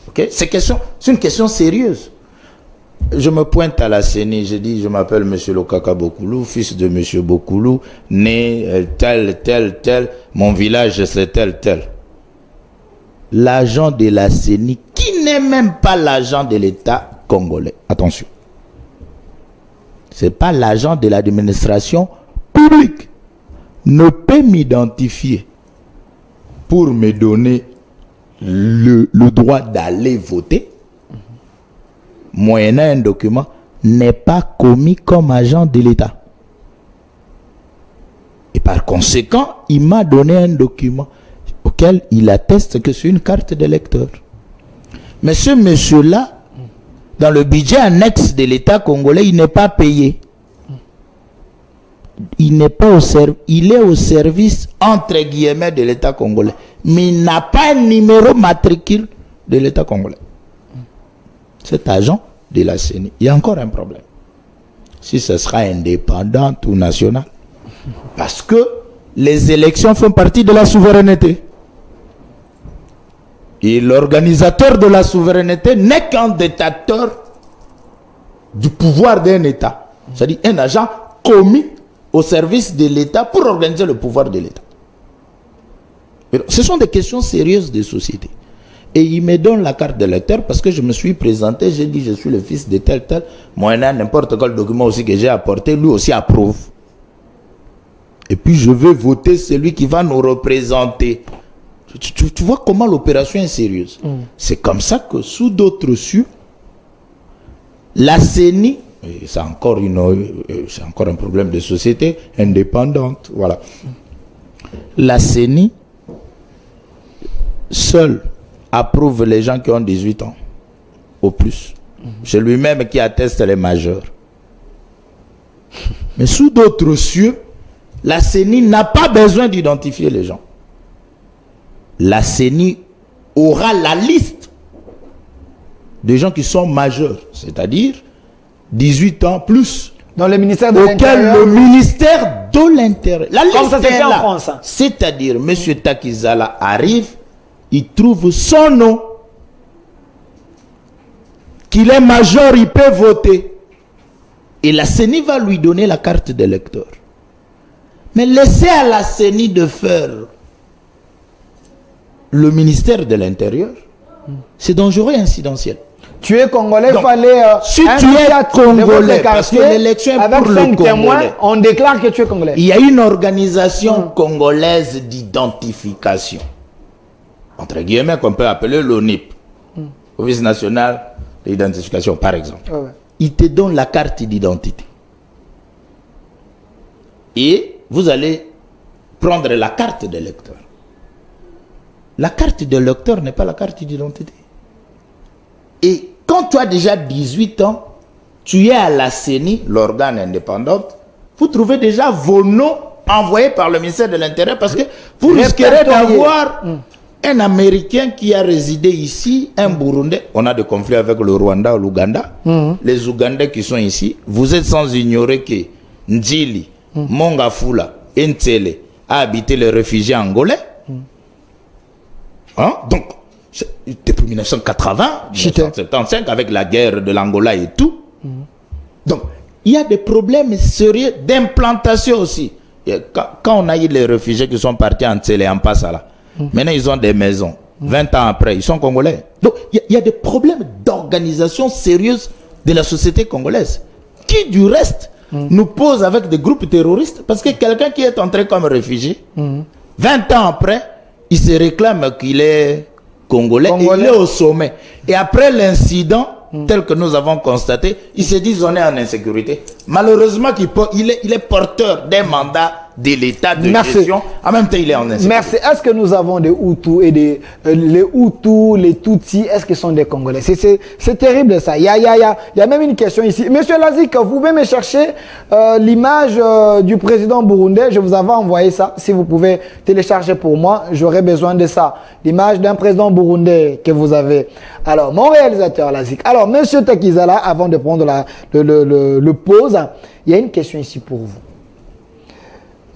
Ok? C'est une question sérieuse. Je me pointe à la CENI, je dis, je m'appelle M. Lokaka Bokoulou, fils de M. Bokoulou, né tel, mon village c'est tel. L'agent de la CENI, qui n'est même pas l'agent de l'État congolais, attention, c'est pas l'agent de l'administration publique, ne peut m'identifier pour me donner le droit d'aller voter, moyennant un document, n'est pas commis comme agent de l'État. Et par conséquent, il m'a donné un document auquel il atteste que c'est une carte d'électeur. Mais ce monsieur-là, dans le budget annexe de l'État congolais, il n'est pas payé. Il n'est pas il est au service entre guillemets de l'État congolais, mais il n'a pas un numéro matricule de l'État congolais. Cet agent de la CENI, il y a encore un problème. Si ce sera indépendant ou national, parce que les élections font partie de la souveraineté. Et l'organisateur de la souveraineté n'est qu'un détenteur du pouvoir d'un État. C'est-à-dire un agent commis au service de l'État pour organiser le pouvoir de l'État. Ce sont des questions sérieuses des sociétés. Et il me donne la carte d'électeur parce que je me suis présenté, j'ai dit je suis le fils de tel, tel. Moyennant n'importe quel document aussi que j'ai apporté, lui aussi approuve. Et puis je vais voter celui qui va nous représenter. Tu vois comment l'opération est sérieuse. C'est comme ça que sous d'autres cieux, la CENI, c'est encore un problème de société indépendante. Voilà. La CENI seule approuve les gens qui ont 18 ans au plus. C'est lui-même qui atteste les majeurs. Mais sous d'autres cieux, la CENI n'a pas besoin d'identifier les gens. La CENI aura la liste des gens qui sont majeurs, c'est-à-dire 18 ans plus. Dans le ministère de l'Intérieur. Auquel le ministère de l'Intérieur. La liste ça est en là. France. C'est-à-dire, M. Takizala arrive, il trouve son nom, qu'il est majeur, il peut voter. Et la CENI va lui donner la carte d'électeur. Mais laissez à la CENI de faire le ministère de l'Intérieur, c'est dangereux et incidentiel. Tu es congolais, il fallait si tu es congolais, parce que l'élection est avec pour 5 le témoins, Congolais. on déclare que tu es congolais. Il y a une organisation congolaise d'identification, entre guillemets, qu'on peut appeler l'ONIP, Office national d'identification, par exemple. Ouais. Il te donne la carte d'identité. Et vous allez prendre la carte de lecteur. La carte de lecteur n'est pas la carte d'identité. Et quand tu as déjà 18 ans, tu es à la CENI, l'organe indépendant, vous trouvez déjà vos noms envoyés par le ministère de l'Intérieur parce que vous risquerez d'avoir un Américain qui a résidé ici, un Burundais. On a des conflits avec le Rwanda ou l'Ouganda. Les Ougandais qui sont ici, vous êtes sans ignorer que Ndjili, Mongafula et Ntsele a habité les réfugiés angolais. Hein? Donc, depuis 1980, 1975, avec la guerre de l'Angola et tout. Donc, il y a des problèmes sérieux d'implantation aussi. Et quand on a eu les réfugiés qui sont partis en Tsele et en Passala, maintenant ils ont des maisons. 20 ans après, ils sont congolais. Donc, il y a des problèmes d'organisation sérieuse de la société congolaise. Qui, du reste, nous pose avec des groupes terroristes. Parce que quelqu'un qui est entré comme réfugié, 20 ans après, il se réclame qu'il est congolais. Et il est au sommet. Et après l'incident, tel que nous avons constaté, ils se disent on est en insécurité. Malheureusement, il est porteur d'un mandat de l'état de gestion. En même temps, il est en insécurité. Merci. Est-ce que nous avons des Hutus et les Hutus, les Tutsis, est-ce qu'ils sont des Congolais? C'est terrible ça. Il y a même une question ici. Monsieur Lazik, vous pouvez me chercher l'image du président burundais. Je vous avais envoyé ça. Si vous pouvez télécharger pour moi, j'aurais besoin de ça. L'image d'un président burundais que vous avez. Alors, mon réalisateur Lazik. Alors, monsieur Takizala, avant de prendre le pause, il y a une question ici pour vous.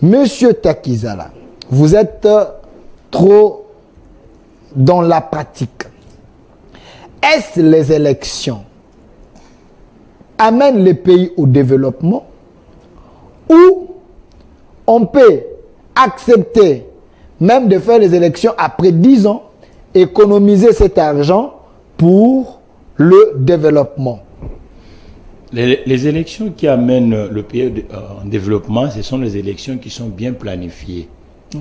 Monsieur Takizala, vous êtes trop dans la pratique. Est-ce les élections amènent le pays au développement ou on peut accepter même de faire les élections après 10 ans, économiser cet argent pour le développement? Les élections qui amènent le pays en développement, ce sont les élections qui sont bien planifiées,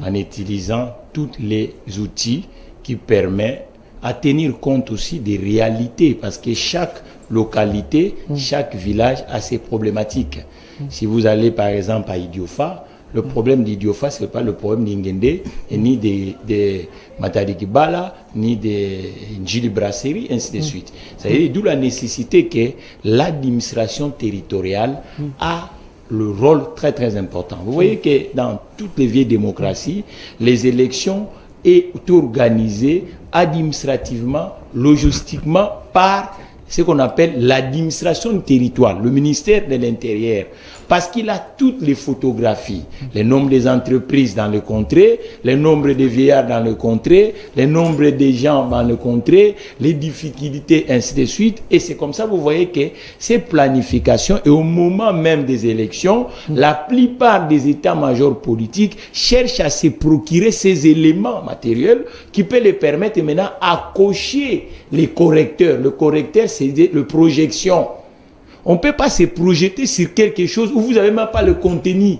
en utilisant tous les outils qui permettent à tenir compte aussi des réalités, parce que chaque localité, chaque village a ses problématiques. Si vous allez par exemple à Idiofa, le problème d'Idiofa, ce n'est pas le problème d'Ingende, ni de Matarikibala, ni de Njili Brasserie, ainsi de suite. C'est-à-dire d'où la nécessité que l'administration territoriale a le rôle très très important. Vous voyez que dans toutes les vieilles démocraties, les élections sont organisées administrativement, logistiquement par ce qu'on appelle l'administration du territoire, le ministère de l'Intérieur, parce qu'il a toutes les photographies, le nombre des entreprises dans le contrée, le nombre de vieillards dans le contrée, le nombre de gens dans le contrée, les difficultés, ainsi de suite. Et c'est comme ça, vous voyez que ces planifications, et au moment même des élections, la plupart des états-majors politiques cherchent à se procurer ces éléments matériels qui peuvent les permettre maintenant à cocher les correcteurs. Le correcteur, c'est le projection. On ne peut pas se projeter sur quelque chose où vous n'avez même pas le contenu.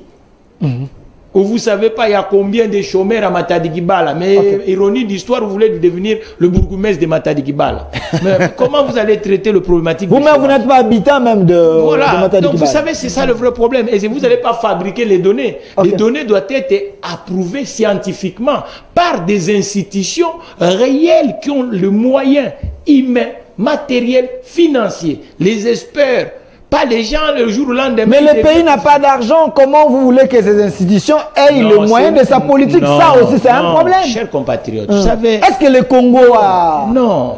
Où vous ne savez pas il y a combien de chômeurs à Matadi-Kibala. Mais ironie d'histoire, vous voulez devenir le bourgmestre de Matadi-Kibala. Mais comment vous allez traiter le problématique? Vous-même, vous n'êtes pas habitant même de Matadi-Kibala. Donc vous savez, c'est ça le vrai problème. Et vous n'allez pas fabriquer les données. Les données doivent être approuvées scientifiquement par des institutions réelles qui ont le moyen humain, matériel, financier. Les experts, pas les gens le jour au lendemain. Mais le pays n'a pas d'argent. Comment vous voulez que ces institutions aient le moyen de sa politique? Ça aussi, c'est un problème. Chers compatriotes, vous savez... Est-ce que le Congo a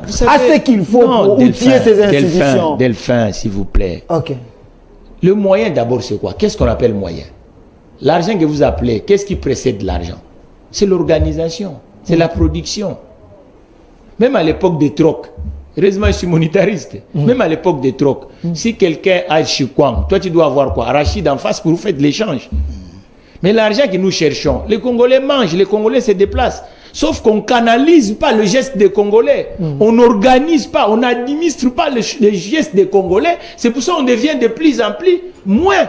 ce qu'il faut pour outiller ces institutions? Delphin, s'il vous plaît. Ok. Le moyen, d'abord, c'est quoi? Qu'est-ce qu'on appelle moyen? L'argent que vous appelez, qu'est-ce qui précède l'argent? C'est l'organisation, c'est la production. Même à l'époque des trocs, heureusement, je suis monétariste. Même à l'époque des trocs, si quelqu'un a Chikwang, toi, tu dois avoir quoi? Arachide en face pour vous faire de l'échange. Mais l'argent que nous cherchons, les Congolais mangent, les Congolais se déplacent. Sauf qu'on ne canalise pas le geste des Congolais. On n'organise pas, on n'administre pas le geste des Congolais. C'est pour ça qu'on devient de plus en plus moins.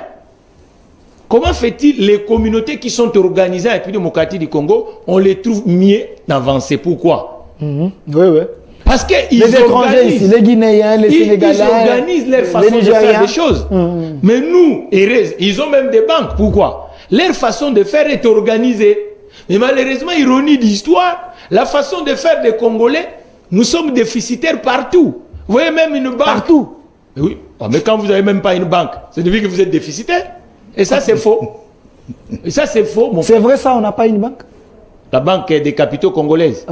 Comment fait-il les communautés qui sont organisées à la République démocratique du Congo, on les trouve mieux avancées? Pourquoi? Oui, oui. Parce qu'ils les étrangers ici, les Guinéens, les Sénégalais, ils organisent leur façon de faire des choses. Mais nous, ils ont même des banques. Pourquoi? Leur façon de faire est organisée. Mais malheureusement, ironie d'histoire, la façon de faire des Congolais, nous sommes déficitaires partout. Vous voyez même une banque. Partout. Oui. Mais quand vous n'avez même pas une banque, ça veut dire que vous êtes déficitaire. Et ça, c'est faux. Et ça, c'est faux, mon frère. C'est vrai ça, on n'a pas une banque? La banque des capitaux congolaises,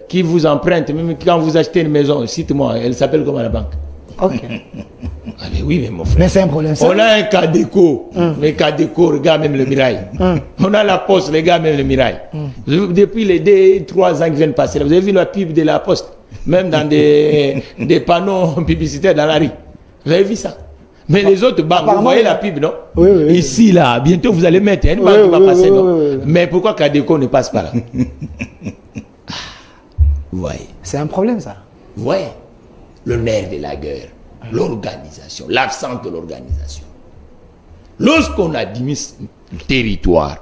qui vous emprunte, même quand vous achetez une maison, cite-moi, elle s'appelle comment la banque? Ok. Ah mais oui, mais mon frère. Mais c'est un problème ça. On a un Cadeco, mais Cadeco, regarde même le Mirail. On a la Poste, regarde même le Mirail. Depuis les 3 ans qui viennent passer, vous avez vu la pub de la Poste, même dans des panneaux publicitaires dans la rue. Vous avez vu ça? Mais les autres banques, vous voyez la pub, non? Oui, oui. Ici, là, bientôt vous allez mettre une banque qui va passer, non? Mais pourquoi Cadeco ne passe pas là? Vous voyez. C'est un problème, ça. Vous voyez. Le nerf de la guerre, l'organisation, l'absence de l'organisation. Lorsqu'on administre le territoire,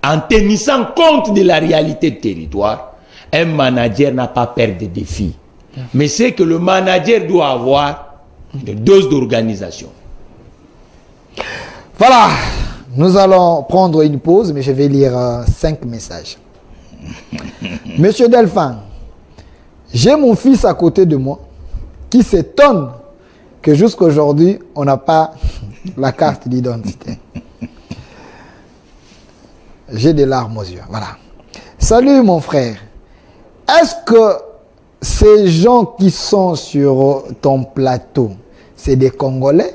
en tenissant compte de la réalité du territoire, un manager n'a pas peur des défis. Mais c'est que le manager doit avoir une dose d'organisation. Voilà, nous allons prendre une pause, mais je vais lire 5 messages. Monsieur Delphin, j'ai mon fils à côté de moi qui s'étonne que jusqu'à aujourd'hui, on n'a pas la carte d'identité. J'ai des larmes aux yeux. Voilà. Salut mon frère. Est-ce que ces gens qui sont sur ton plateau, c'est des Congolais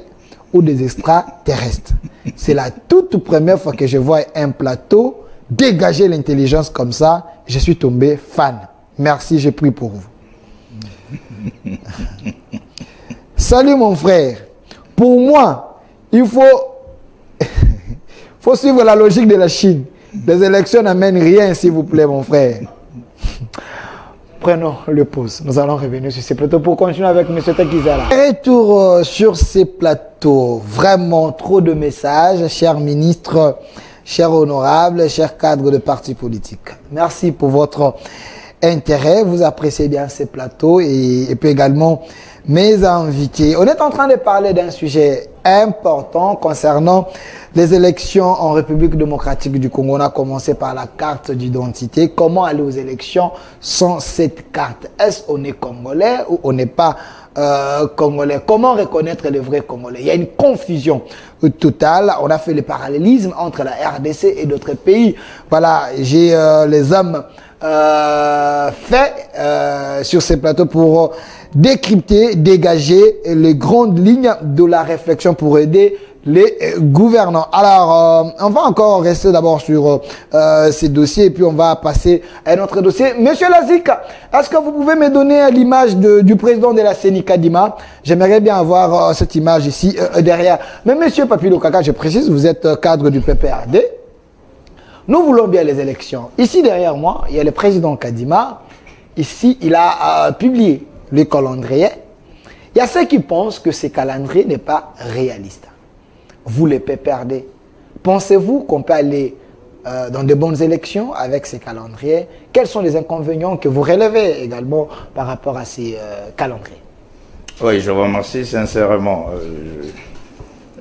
ou des extraterrestres? C'est la toute première fois que je vois un plateau dégager l'intelligence comme ça. Je suis tombé fan. Merci, j'ai pris pour vous. Salut mon frère. Pour moi, il faut suivre la logique de la Chine. Les élections n'amènent rien, s'il vous plaît, mon frère. Prenons le pause. Nous allons revenir sur ces plateaux pour continuer avec M. Tekizala. Retour sur ces plateaux. Vraiment trop de messages, chers ministres, chers honorables, chers cadres de partis politiques. Merci pour votre intérêt. Vous appréciez bien ces plateaux et puis également mes invités. On est en train de parler d'un sujet important concernant les élections en République démocratique du Congo. On a commencé par la carte d'identité. Comment aller aux élections sans cette carte? Est-ce qu'on est Congolais ou on n'est pas Congolais? Comment reconnaître les vrais Congolais? Il y a une confusion totale. On a fait le parallélisme entre la RDC et d'autres pays. Voilà, j'ai les hommes fait sur ces plateaux pour décrypter, dégager les grandes lignes de la réflexion pour aider les gouvernants. Alors, on va encore rester d'abord sur ces dossiers et puis on va passer à un autre dossier. Monsieur Lazik, est-ce que vous pouvez me donner l'image du président de la CENI, Kadima? J'aimerais bien avoir cette image ici derrière. Mais monsieur Papilo Kaka, je précise, vous êtes cadre du PPRD. Nous voulons bien les élections. Ici derrière moi, il y a le président Kadima. Ici, il a publié le calendrier. Il y a ceux qui pensent que ce calendrier n'est pas réaliste. Vous, les PPRD, pensez-vous qu'on peut aller dans de bonnes élections avec ces calendriers? Quels sont les inconvénients que vous relevez également par rapport à ces calendriers? Oui, je vous remercie sincèrement.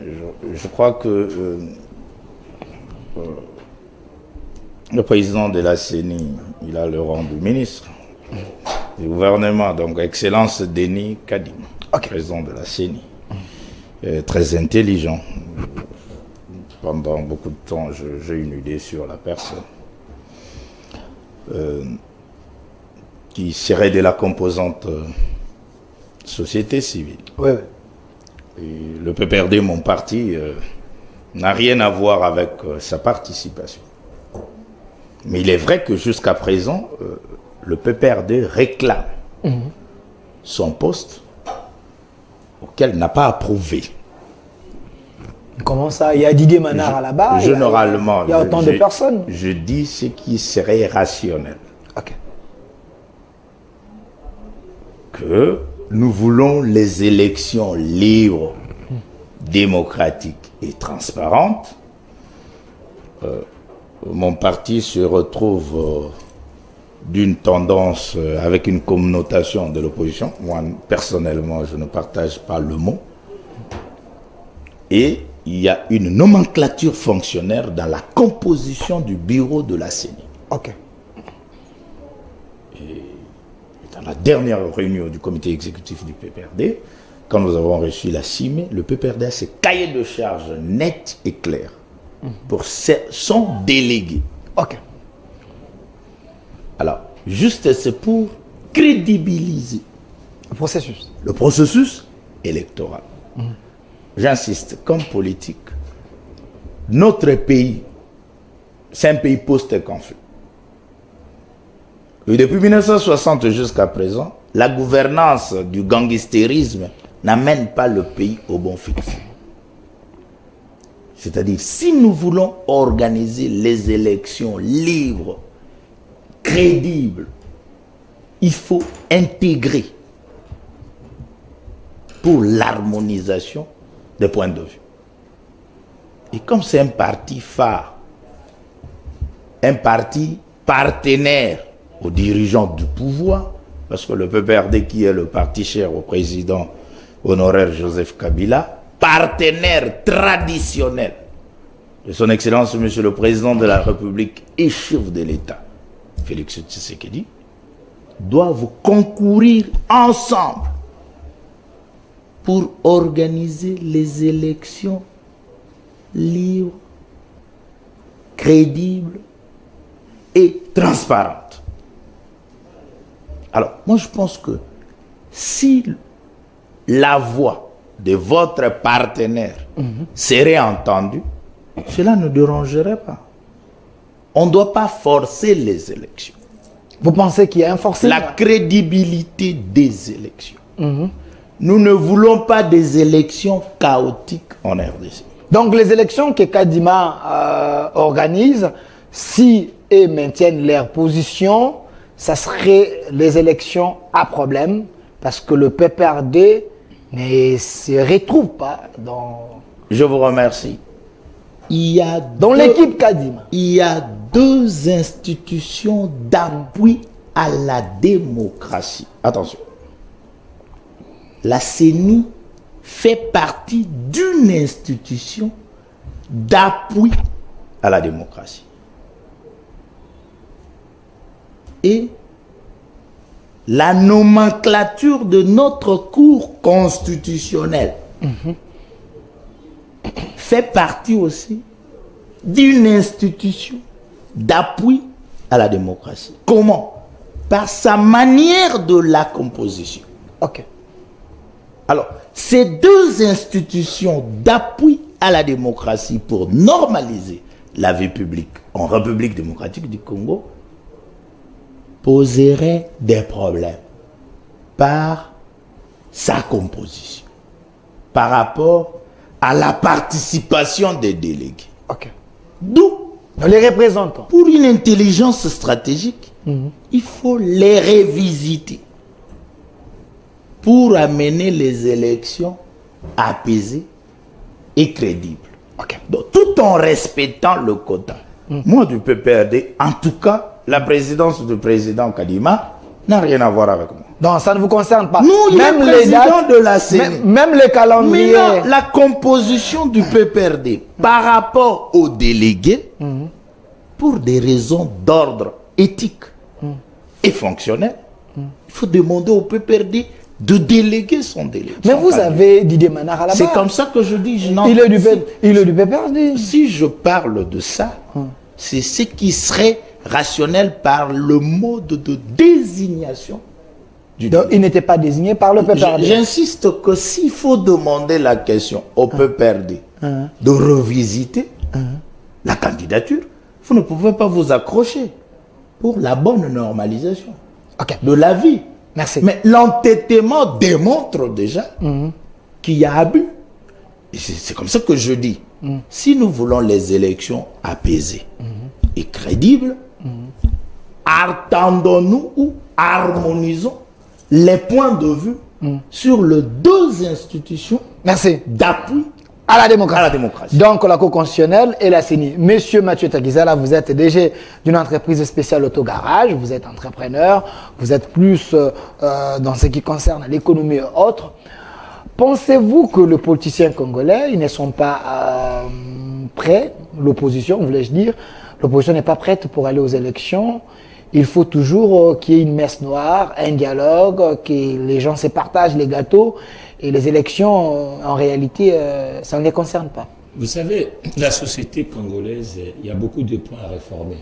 Je crois que le président de la CENI, il a le rang de ministre du gouvernement, donc Excellence Denis Kadima, président de la CENI. Très intelligent. Pendant beaucoup de temps, j'ai une idée sur la personne qui serait de la composante société civile. Oui, oui. Et le PPRD, mon parti, n'a rien à voir avec sa participation. Mais il est vrai que jusqu'à présent, le PPRD réclame son poste auquel il n'a pas approuvé. Comment ça? Il y a Didier Manard là-bas. Généralement, il y a autant de personnes. Je dis ce qui serait rationnel. Ok. Que nous voulons les élections libres, démocratiques et transparentes. Mon parti se retrouve d'une tendance avec une connotation de l'opposition. Moi, personnellement, je ne partage pas le mot. Et il y a une nomenclature fonctionnaire dans la composition du bureau de la CENI. Ok. Et dans la dernière réunion du comité exécutif du PPRD, quand nous avons reçu la CIME, le PPRD a ses cahiers de charges nets et clairs pour son délégué. Ok. Alors, juste c'est pour crédibiliser le processus électoral. J'insiste, comme politique, notre pays, c'est un pays post-conflit. Et depuis 1960 jusqu'à présent, la gouvernance du gangstérisme n'amène pas le pays au bon fixe. C'est-à-dire, si nous voulons organiser les élections libres, crédibles, il faut intégrer pour l'harmonisation des points de vue. Et comme c'est un parti phare, un parti partenaire aux dirigeants du pouvoir, parce que le PPRD, qui est le parti cher au président honoraire Joseph Kabila, partenaire traditionnel de son Excellence, Monsieur le Président de la République et chef de l'État, Félix Tshisekedi, doivent concourir ensemble pour organiser les élections libres, crédibles et transparentes. Alors, moi je pense que si la voix de votre partenaire serait entendue, cela ne dérangerait pas. On ne doit pas forcer les élections. Vous pensez qu'il y a un forcément? La crédibilité des élections. Nous ne voulons pas des élections chaotiques en RDC. Donc les élections que Kadima organise, si ils maintiennent leur position, ça serait les élections à problème, parce que le PPRD ne se retrouve pas dans... Je vous remercie. Il y a dans l'équipe Kadima. Il y a deux institutions d'appui à la démocratie. Attention. La CENI fait partie d'une institution d'appui à la démocratie. Et la nomenclature de notre cour constitutionnelle fait partie aussi d'une institution d'appui à la démocratie. Comment? Par sa manière de la composition. Ok. Alors, ces deux institutions d'appui à la démocratie pour normaliser la vie publique en République démocratique du Congo poseraient des problèmes par sa composition, par rapport à la participation des délégués. Ok. D'où, Les représentants. pour une intelligence stratégique, il faut les révisiter pour amener les élections apaisées et crédibles. Ok. Donc, tout en respectant le quota. Moi, du PPRD, en tout cas, la présidence du président Kadima n'a rien à voir avec moi. Donc, ça ne vous concerne pas. Nous, même les les présidents dates, de la CENI. même les calendriers. Maintenant, la composition du PPRD par rapport aux délégués, pour des raisons d'ordre éthique et fonctionnel, il faut demander au PPRD de déléguer son délégué. Mais vous avez Didier Manara là-bas. C'est comme ça que je dis. Il est du PPRD. Si je parle de ça, c'est ce qui serait rationnel par le mode de désignation du Donc, il n'était pas désigné par le PPRD. J'insiste que s'il faut demander la question au PPRD de revisiter la candidature, vous ne pouvez pas vous accrocher pour la bonne normalisation de la vie. Merci. Mais l'entêtement démontre déjà qu'il y a abus. Et c'est comme ça que je dis, si nous voulons les élections apaisées et crédibles, attendons-nous ou harmonisons les points de vue sur les deux institutions d'appui à la démocratie. Donc, la Cour constitutionnelle et la CENI. Monsieur Mathieu Taguizala, vous êtes DG d'une entreprise spéciale autogarage, vous êtes entrepreneur, vous êtes plus dans ce qui concerne l'économie et autres. Pensez-vous que les politiciens congolais, ils ne sont pas prêts, l'opposition, voulais-je dire, l'opposition n'est pas prête pour aller aux élections? Il faut toujours qu'il y ait une messe noire, un dialogue, que les gens se partagent les gâteaux. Et les élections, en réalité, ça ne les concerne pas. Vous savez, la société congolaise, il y a beaucoup de points à réformer.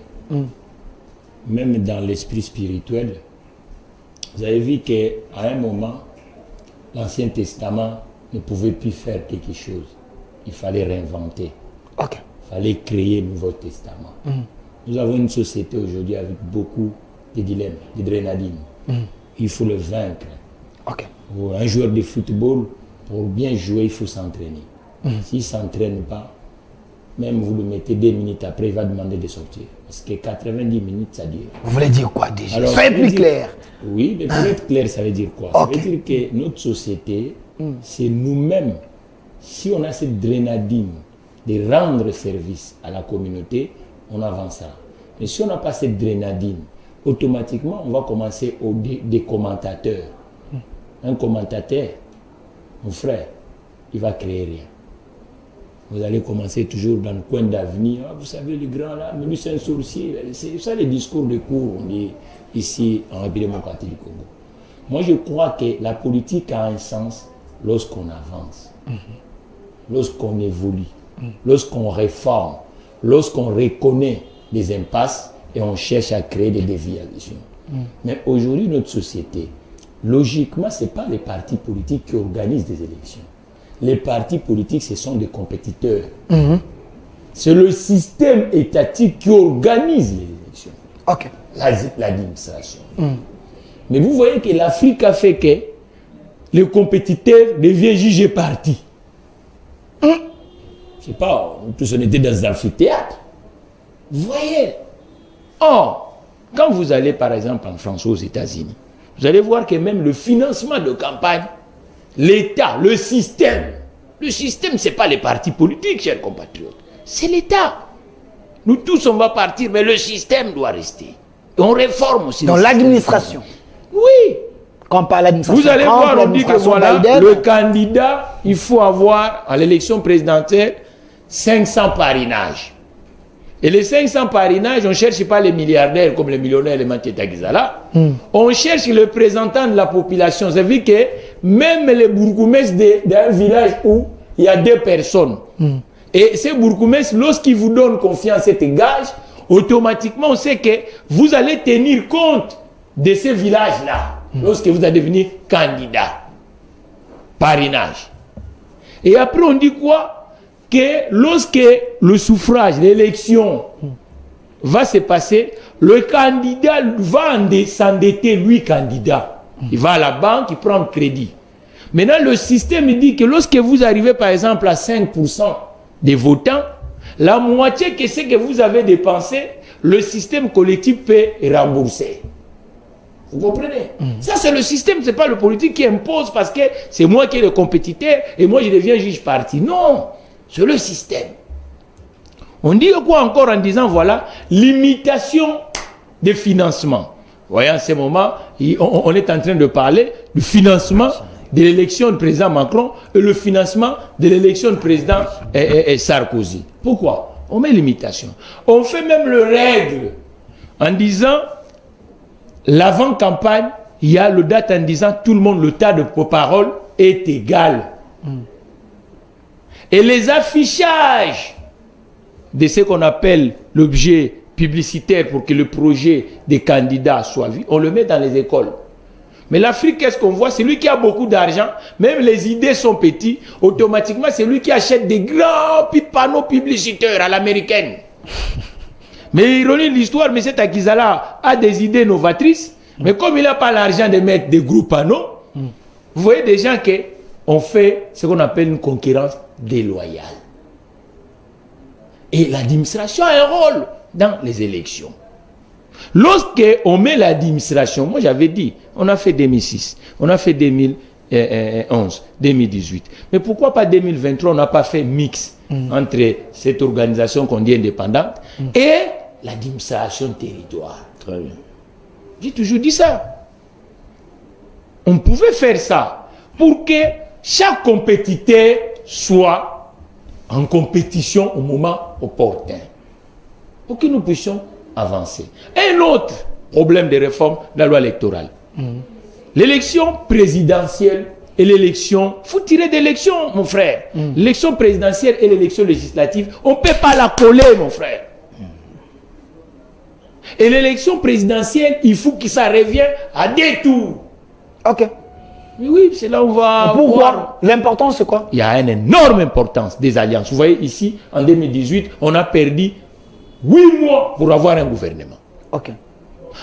Même dans l'esprit spirituel. Vous avez vu qu'à un moment, l'Ancien Testament ne pouvait plus faire quelque chose. Il fallait réinventer. Il fallait créer un Nouveau Testament. Nous avons une société aujourd'hui avec beaucoup de dilemmes, de drénadine. Il faut le vaincre. Un joueur de football, pour bien jouer, il faut s'entraîner. S'il ne s'entraîne pas, même vous le mettez 2 minutes après, il va demander de sortir. Parce que 90 minutes, ça dure. Vous voulez dire quoi déjà? Alors, soyez plus clair. Oui, mais pour être clair, ça veut dire quoi? Ça veut dire que notre société, c'est nous-mêmes. Si on a cette drénadine de rendre service à la communauté, on avancera. Mais si on n'a pas cette drénadine, automatiquement, on va commencer des commentateurs. Un commentateur, mon frère, il va créer rien. Vous allez commencer toujours dans le coin d'avenir. Ah, vous savez, le grand là, mais lui c'est un sourcier. C'est ça les discours de cours, on dit ici en République démocratique du Congo. Moi, je crois que la politique a un sens lorsqu'on avance, lorsqu'on évolue, lorsqu'on réforme, lorsqu'on reconnaît les impasses et on cherche à créer des déviations. Mais aujourd'hui, notre société, logiquement, ce n'est pas les partis politiques qui organisent des élections. Les partis politiques, ce sont des compétiteurs. C'est le système étatique qui organise les élections. L'administration. Mais vous voyez que l'Afrique a fait que les compétiteurs deviennent jugés partis. Je ne sais pas, tous on était dans un amphithéâtre. Vous voyez. Or, quand vous allez par exemple en France ou aux États-Unis, vous allez voir que même le financement de campagne, l'État, le système, ce n'est pas les partis politiques, chers compatriotes, c'est l'État. Nous tous, on va partir, mais le système doit rester. Et on réforme aussi. Dans l'administration. Oui. Quand on parle d'administration, vous allez voir, on dit que voilà, le candidat, il faut avoir, à l'élection présidentielle, 500 parrainages. Et les 500 parrainages, on ne cherche pas les milliardaires comme les millionnaires, les Mathieu Taguizala. On cherche le représentant de la population. Ça veut dire que même les bourgmestres d'un village où il y a 2 personnes. Et ces bourgmestres, lorsqu'ils vous donnent confiance et gage, automatiquement, on sait que vous allez tenir compte de ces villages-là. lorsque vous allez devenir candidat. Parrainage. Et après, on dit quoi? Que lorsque le suffrage, l'élection va se passer, le candidat va s'endetter, lui, candidat. Il va à la banque, il prend le crédit. Maintenant, le système dit que lorsque vous arrivez, par exemple, à 5% des votants, la moitié que ce que vous avez dépensé, le système collectif peut rembourser. Vous comprenez? Ça, c'est le système, ce n'est pas le politique qui impose parce que c'est moi qui est le compétiteur et moi, je deviens juge parti. Non, c'est le système. On dit quoi encore en disant, voilà, limitation des financements. Vous voyez, en ce moment, on est en train de parler du financement de l'élection du président Macron et le financement de l'élection du président Sarkozy. Pourquoi? On met limitation. On fait même le règle en disant, l'avant-campagne, il y a le date en disant, tout le monde, le tas de parole est égal. Et les affichages de ce qu'on appelle l'objet publicitaire pour que le projet des candidats soit vu, on le met dans les écoles. Mais l'Afrique, qu'est-ce qu'on voit? C'est lui qui a beaucoup d'argent, même les idées sont petites, automatiquement c'est lui qui achète des grands panneaux publicitaires à l'américaine. Mais ironie de l'histoire, M. Takizala a des idées novatrices, mais comme il n'a pas l'argent de mettre des gros panneaux, vous voyez des gens qui ont fait ce qu'on appelle une concurrence déloyale. Et l'administration a un rôle dans les élections. Lorsqu'on met l'administration, moi j'avais dit, on a fait 2006, on a fait 2011, 2018. Mais pourquoi pas 2023, on n'a pas fait mix entre cette organisation qu'on dit indépendante et l'administration territoire. Très bien. J'ai toujours dit ça. On pouvait faire ça pour que chaque compétiteur soit en compétition au moment opportun. Pour que nous puissions avancer. Un autre problème de réforme de la loi électorale. L'élection présidentielle et l'élection... Il faut tirer d'élection, mon frère. L'élection présidentielle et l'élection législative, on ne peut pas la coller, mon frère. Et l'élection présidentielle, il faut que ça revienne à 2 tours. Ok. Oui, c'est là où on va... Pourquoi? L'importance, c'est quoi? Il y a une énorme importance des alliances. Vous voyez, ici, en 2018, on a perdu 8 mois pour avoir un gouvernement. Ok.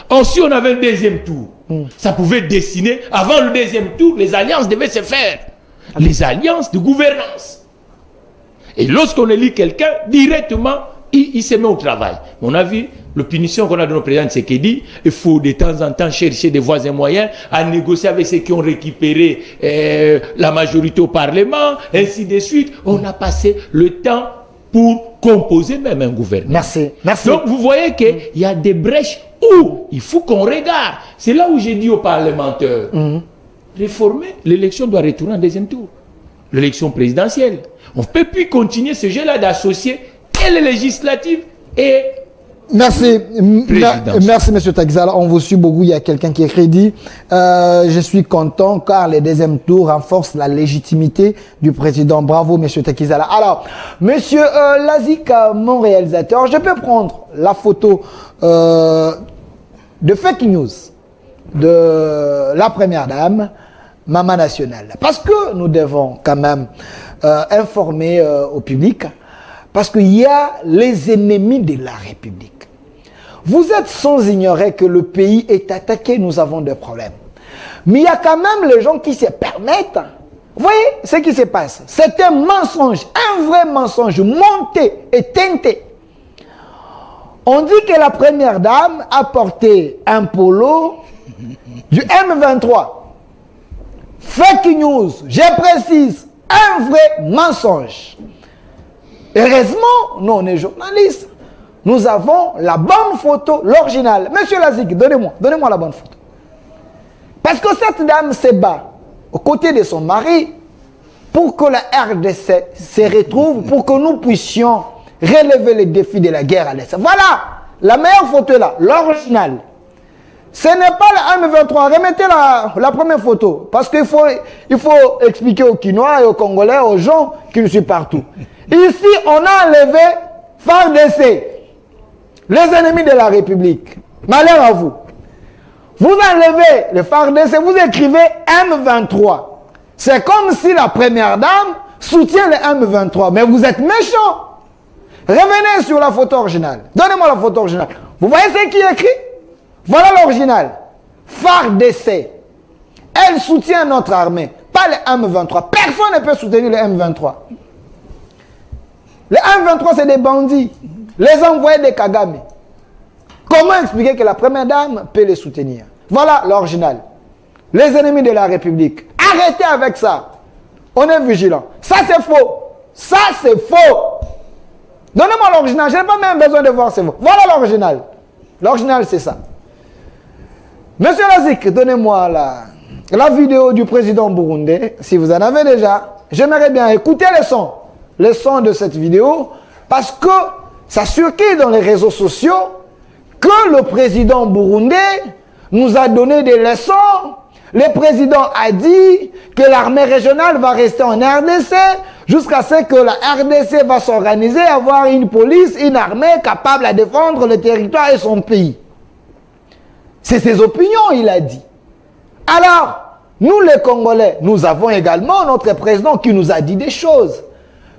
Or, si on avait un deuxième tour, ça pouvait dessiner. Avant le deuxième tour, les alliances devaient se faire. Les alliances de gouvernance. Et lorsqu'on élit quelqu'un, directement, il se met au travail. On a vu le punition qu'on a de nos présidents Tshisekedi. Il faut de temps en temps chercher des voies et moyens à négocier avec ceux qui ont récupéré la majorité au Parlement, ainsi de suite. On a passé le temps pour composer même un gouvernement. Merci. Merci. Donc vous voyez qu'il y a des brèches où il faut qu'on regarde. C'est là où j'ai dit aux parlementaires, réformer, l'élection doit retourner en deuxième tour. L'élection présidentielle. On ne peut plus continuer ce jeu-là d'associer et les législatives et... Merci, merci Monsieur Takizala, on vous suit beaucoup. Il y a quelqu'un qui écrit dit je suis content car le deuxième tour renforce la légitimité du président. Bravo Monsieur Takizala. Alors, Monsieur Lazik, mon réalisateur, je peux prendre la photo de fake news de la première dame, Maman Nationale, parce que nous devons quand même informer au public, parce qu'il y a les ennemis de la République. Vous êtes sans ignorer que le pays est attaqué, nous avons des problèmes. Mais il y a quand même les gens qui se permettent. Vous voyez ce qui se passe? C'est un mensonge, un vrai mensonge, monté et teinté. On dit que la première dame a porté un polo du M23. Fake news, je précise, un vrai mensonge. Heureusement, nous on est journalistes. Nous avons la bonne photo, l'original. Monsieur Lazik, donnez-moi la bonne photo. Parce que cette dame se bat aux côtés de son mari pour que la RDC se retrouve, pour que nous puissions relever les défis de la guerre à l'Est. Voilà, la meilleure photo là, l'original. Ce n'est pas la M23, remettez la première photo. Parce qu'il faut expliquer aux Quinois et aux Congolais, aux gens qui nous suivent partout. Ici, on a enlevé FARDC, les ennemis de la République. Malheur à vous. Vous enlevez le FARDC, vous écrivez M23. C'est comme si la première dame soutient le M23. Mais vous êtes méchant. Revenez sur la photo originale. Donnez-moi la photo originale. Vous voyez ce qui est écrit? Voilà l'original. FARDC. Elle soutient notre armée, pas le M23. Personne ne peut soutenir le M23. Le M23, c'est des bandits. Les envoyés de Kagame. Comment expliquer que la première dame peut les soutenir? Voilà l'original. Les ennemis de la République. Arrêtez avec ça. On est vigilant. Ça, c'est faux. Ça, c'est faux. Donnez-moi l'original. Je n'ai pas même besoin de voir c'est faux. Voilà l'original. L'original, c'est ça. Monsieur Lazik, donnez-moi la vidéo du président burundais. Si vous en avez déjà, j'aimerais bien écouter le son de cette vidéo, parce que ça circule dans les réseaux sociaux que le président burundais nous a donné des leçons. Le président a dit que l'armée régionale va rester en RDC jusqu'à ce que la RDC va s'organiser, avoir une police, une armée capable de défendre le territoire et son pays. C'est ses opinions, il a dit. Alors, nous les Congolais, nous avons également notre président qui nous a dit des choses.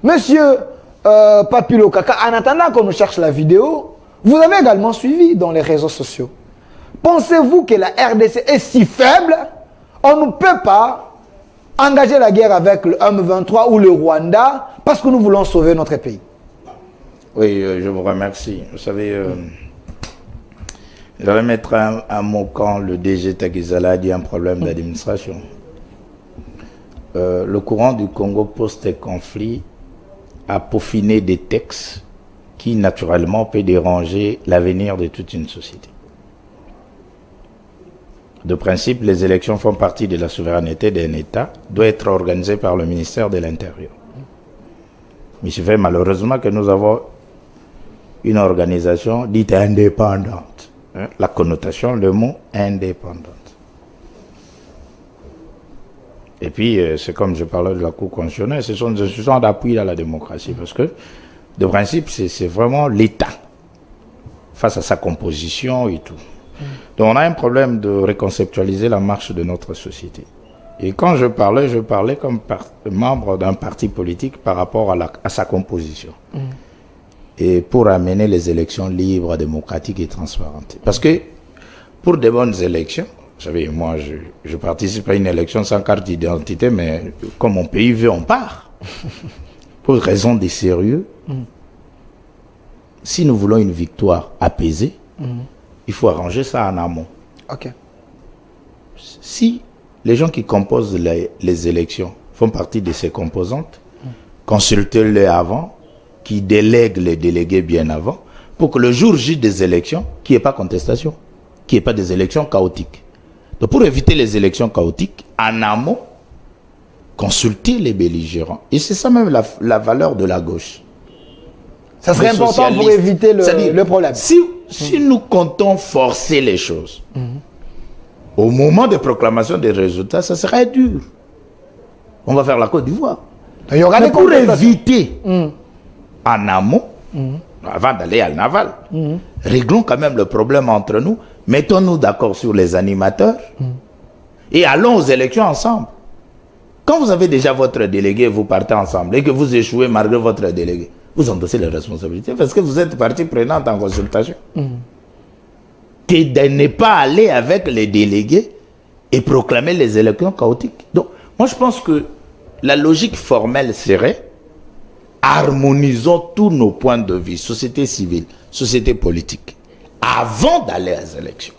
Monsieur Papilo Kaka, en attendant qu'on nous cherche la vidéo, vous avez également suivi dans les réseaux sociaux. Pensez-vous que la RDC est si faible, on ne peut pas engager la guerre avec le M23 ou le Rwanda parce que nous voulons sauver notre pays? Oui, je vous remercie. Vous savez, je vais mettre un mot quand le DG Takizala a dit un problème d'administration. Le courant du Congo post-conflit a peaufiné des textes qui, naturellement, peut déranger l'avenir de toute une société. De principe, les élections font partie de la souveraineté d'un État, doit être organisée par le ministère de l'Intérieur. Mais c'est fait malheureusement que nous avons une organisation dite indépendante. Hein? La connotation, le mot indépendante. Et puis, c'est comme je parlais de la Cour constitutionnelle, ce sont des institutions d'appui à la démocratie. Parce que, de principe, c'est vraiment l'État face à sa composition et tout. Donc on a un problème de reconceptualiser la marche de notre société. Et quand je parlais comme membre d'un parti politique par rapport à sa composition. Et pour amener les élections libres, démocratiques et transparentes. Parce que pour de bonnes élections, vous savez, moi je participe à une élection sans carte d'identité, mais comme mon pays veut, on part. Pour raison de sérieux, si nous voulons une victoire apaisée, il faut arranger ça en amont. Ok. Si les gens qui composent les élections font partie de ces composantes, consultez-les avant, qui délèguent les délégués bien avant, pour que le jour J des élections, qu'il n'y ait pas contestation, qu'il n'y ait pas des élections chaotiques. Donc pour éviter les élections chaotiques, en amont, consultez les belligérants. Et c'est ça même la valeur de la gauche. Ça serait important pour éviter le problème. Si nous comptons forcer les choses, au moment de proclamation des résultats, ça serait dur. On va faire la Côte d'Ivoire. Il y aura des pour éviter, en amont, avant d'aller à l'aval, réglons quand même le problème entre nous, mettons-nous d'accord sur les animateurs et allons aux élections ensemble. Quand vous avez déjà votre délégué, vous partez ensemble et que vous échouez malgré votre délégué, vous endossez les responsabilités parce que vous êtes partie prenante en consultation. Que de ne pas aller avec les délégués et proclamer les élections chaotiques. Donc, moi je pense que la logique formelle serait harmonisons tous nos points de vue, société civile, société politique, avant d'aller aux élections.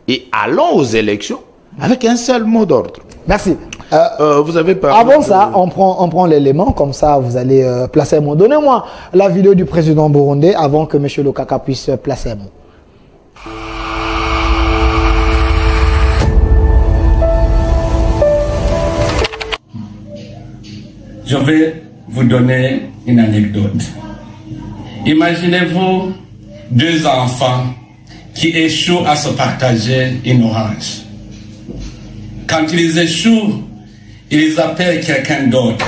Et allons aux élections avec un seul mot d'ordre. Merci. Vous avez parlé avant ça, on prend l'élément, comme ça vous allez placer un mot. Donnez-moi la vidéo du président burundais avant que M. Lokaka puisse placer un mot. Je vais vous donner une anecdote. Imaginez-vous deux enfants qui échouent à se partager une orange. Quand ils échouent, ils appellent quelqu'un d'autre.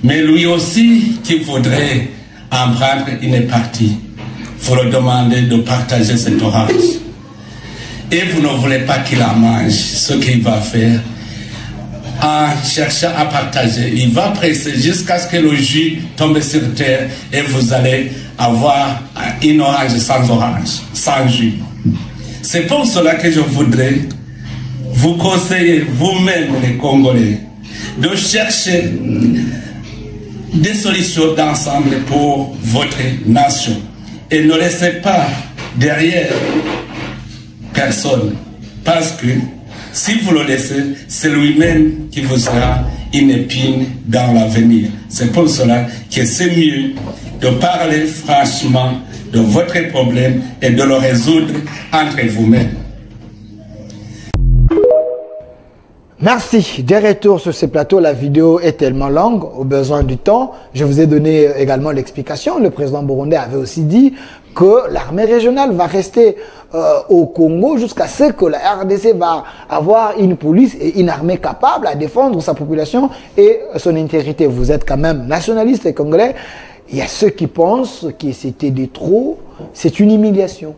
Mais lui aussi qui voudrait en prendre une partie, il faut leur demander de partager cette orange. et vous ne voulez pas qu'il la mange, ce qu'il va faire, en cherchant à partager, il va presser jusqu'à ce que le jus tombe sur terre et vous allez avoir une orange, sans jus. C'est pour cela que je voudrais vous conseiller, vous-même les Congolais, de chercher des solutions d'ensemble pour votre nation. Et ne laissez pas derrière personne. Parce que si vous le laissez, c'est lui-même qui vous sera une épine dans l'avenir. C'est pour cela que c'est mieux de parler franchement de votre problème et de le résoudre entre vous-même. Merci. Des retours sur ce plateau. La vidéo est tellement longue, au besoin du temps. Je vous ai donné également l'explication. Le président burundais avait aussi dit que l'armée régionale va rester au Congo jusqu'à ce que la RDC va avoir une police et une armée capable à défendre sa population et son intégrité. Vous êtes quand même nationaliste et congolais. Il y a ceux qui pensent que c'était de trop. C'est une humiliation.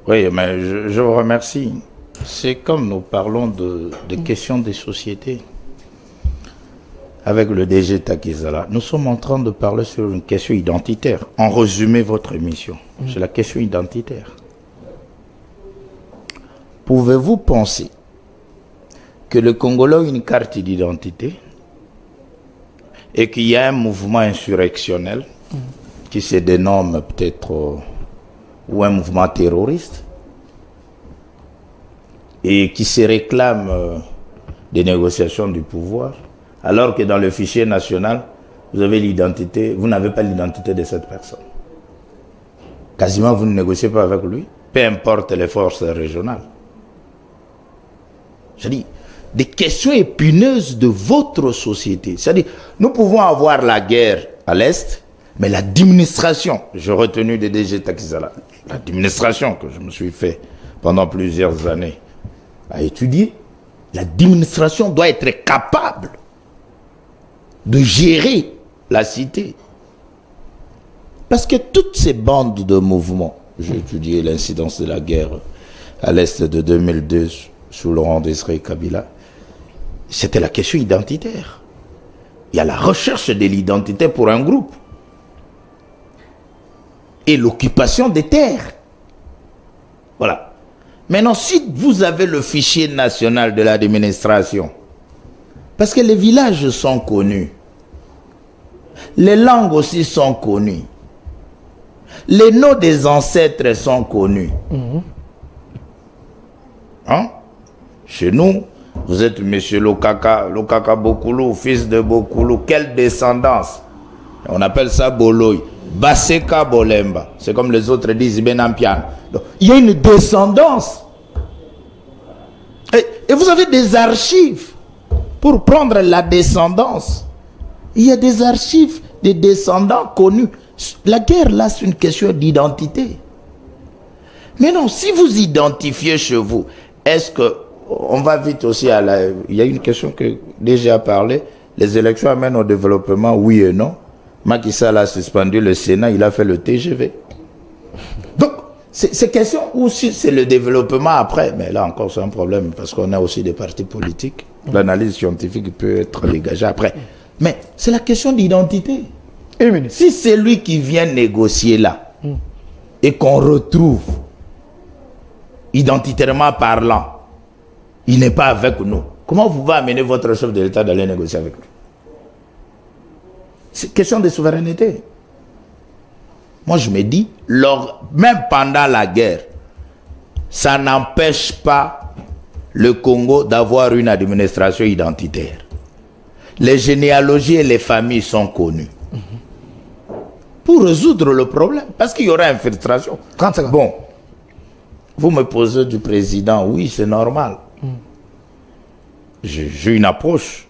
Oui, mais je vous remercie. C'est comme nous parlons de questions des sociétés. Avec le DG Takizala, nous sommes en train de parler sur une question identitaire. En résumé, votre émission, c'est la question identitaire. Pouvez-vous penser que le Congolais a une carte d'identité et qu'il y a un mouvement insurrectionnel qui se dénomme peut-être ou un mouvement terroriste et qui se réclame des négociations du pouvoir, alors que dans le fichier national, vous avez l'identité, vous n'avez pas l'identité de cette personne. Quasiment, vous ne négociez pas avec lui, peu importe les forces régionales. C'est-à-dire, des questions épineuses de votre société. C'est-à-dire, nous pouvons avoir la guerre à l'Est, mais l'administration, j'ai retenu des DG Takizala, l'administration que je me suis fait pendant plusieurs années à étudier, l'administration doit être capable de gérer la cité. Parce que toutes ces bandes de mouvements, j'ai étudié l'incidence de la guerre à l'Est de 2002 sous Laurent Désiré Kabila, c'était la question identitaire. Il y a la recherche de l'identité pour un groupe. Et l'occupation des terres. Voilà. Maintenant, si vous avez le fichier national de l'administration, parce que les villages sont connus, les langues aussi sont connues, les noms des ancêtres sont connus. Hein? Chez nous, vous êtes monsieur Lokaka Bokulu, fils de Bokulu, quelle descendance? On appelle ça Boloy. Baseka Bolemba. C'est comme les autres disent Benampian. Donc, il y a une descendance. Et vous avez des archives pour prendre la descendance. Il y a des archives des descendants connus. La guerre, là, c'est une question d'identité. Mais non, si vous identifiez chez vous, est-ce que... On va vite aussi à la... Il y a une question que déjà parlé. Les élections amènent au développement, oui et non. Macky Sall a suspendu le Sénat, il a fait le TGV. Donc, c'est question ou si c'est le développement après. Mais là encore, c'est un problème parce qu'on a aussi des partis politiques. L'analyse scientifique peut être dégagée après. Mais c'est la question d'identité. Si c'est lui qui vient négocier là et qu'on retrouve, identitairement parlant, il n'est pas avec nous, comment vous pouvez amener votre chef de l'État d'aller négocier avec lui? C'est question de souveraineté. Moi, je me dis, même pendant la guerre, ça n'empêche pas le Congo d'avoir une administration identitaire. Les généalogies et les familles sont connues. Pour résoudre le problème, parce qu'il y aura infiltration. 30 secondes. Bon, vous me posez du président, oui, c'est normal. J'ai une approche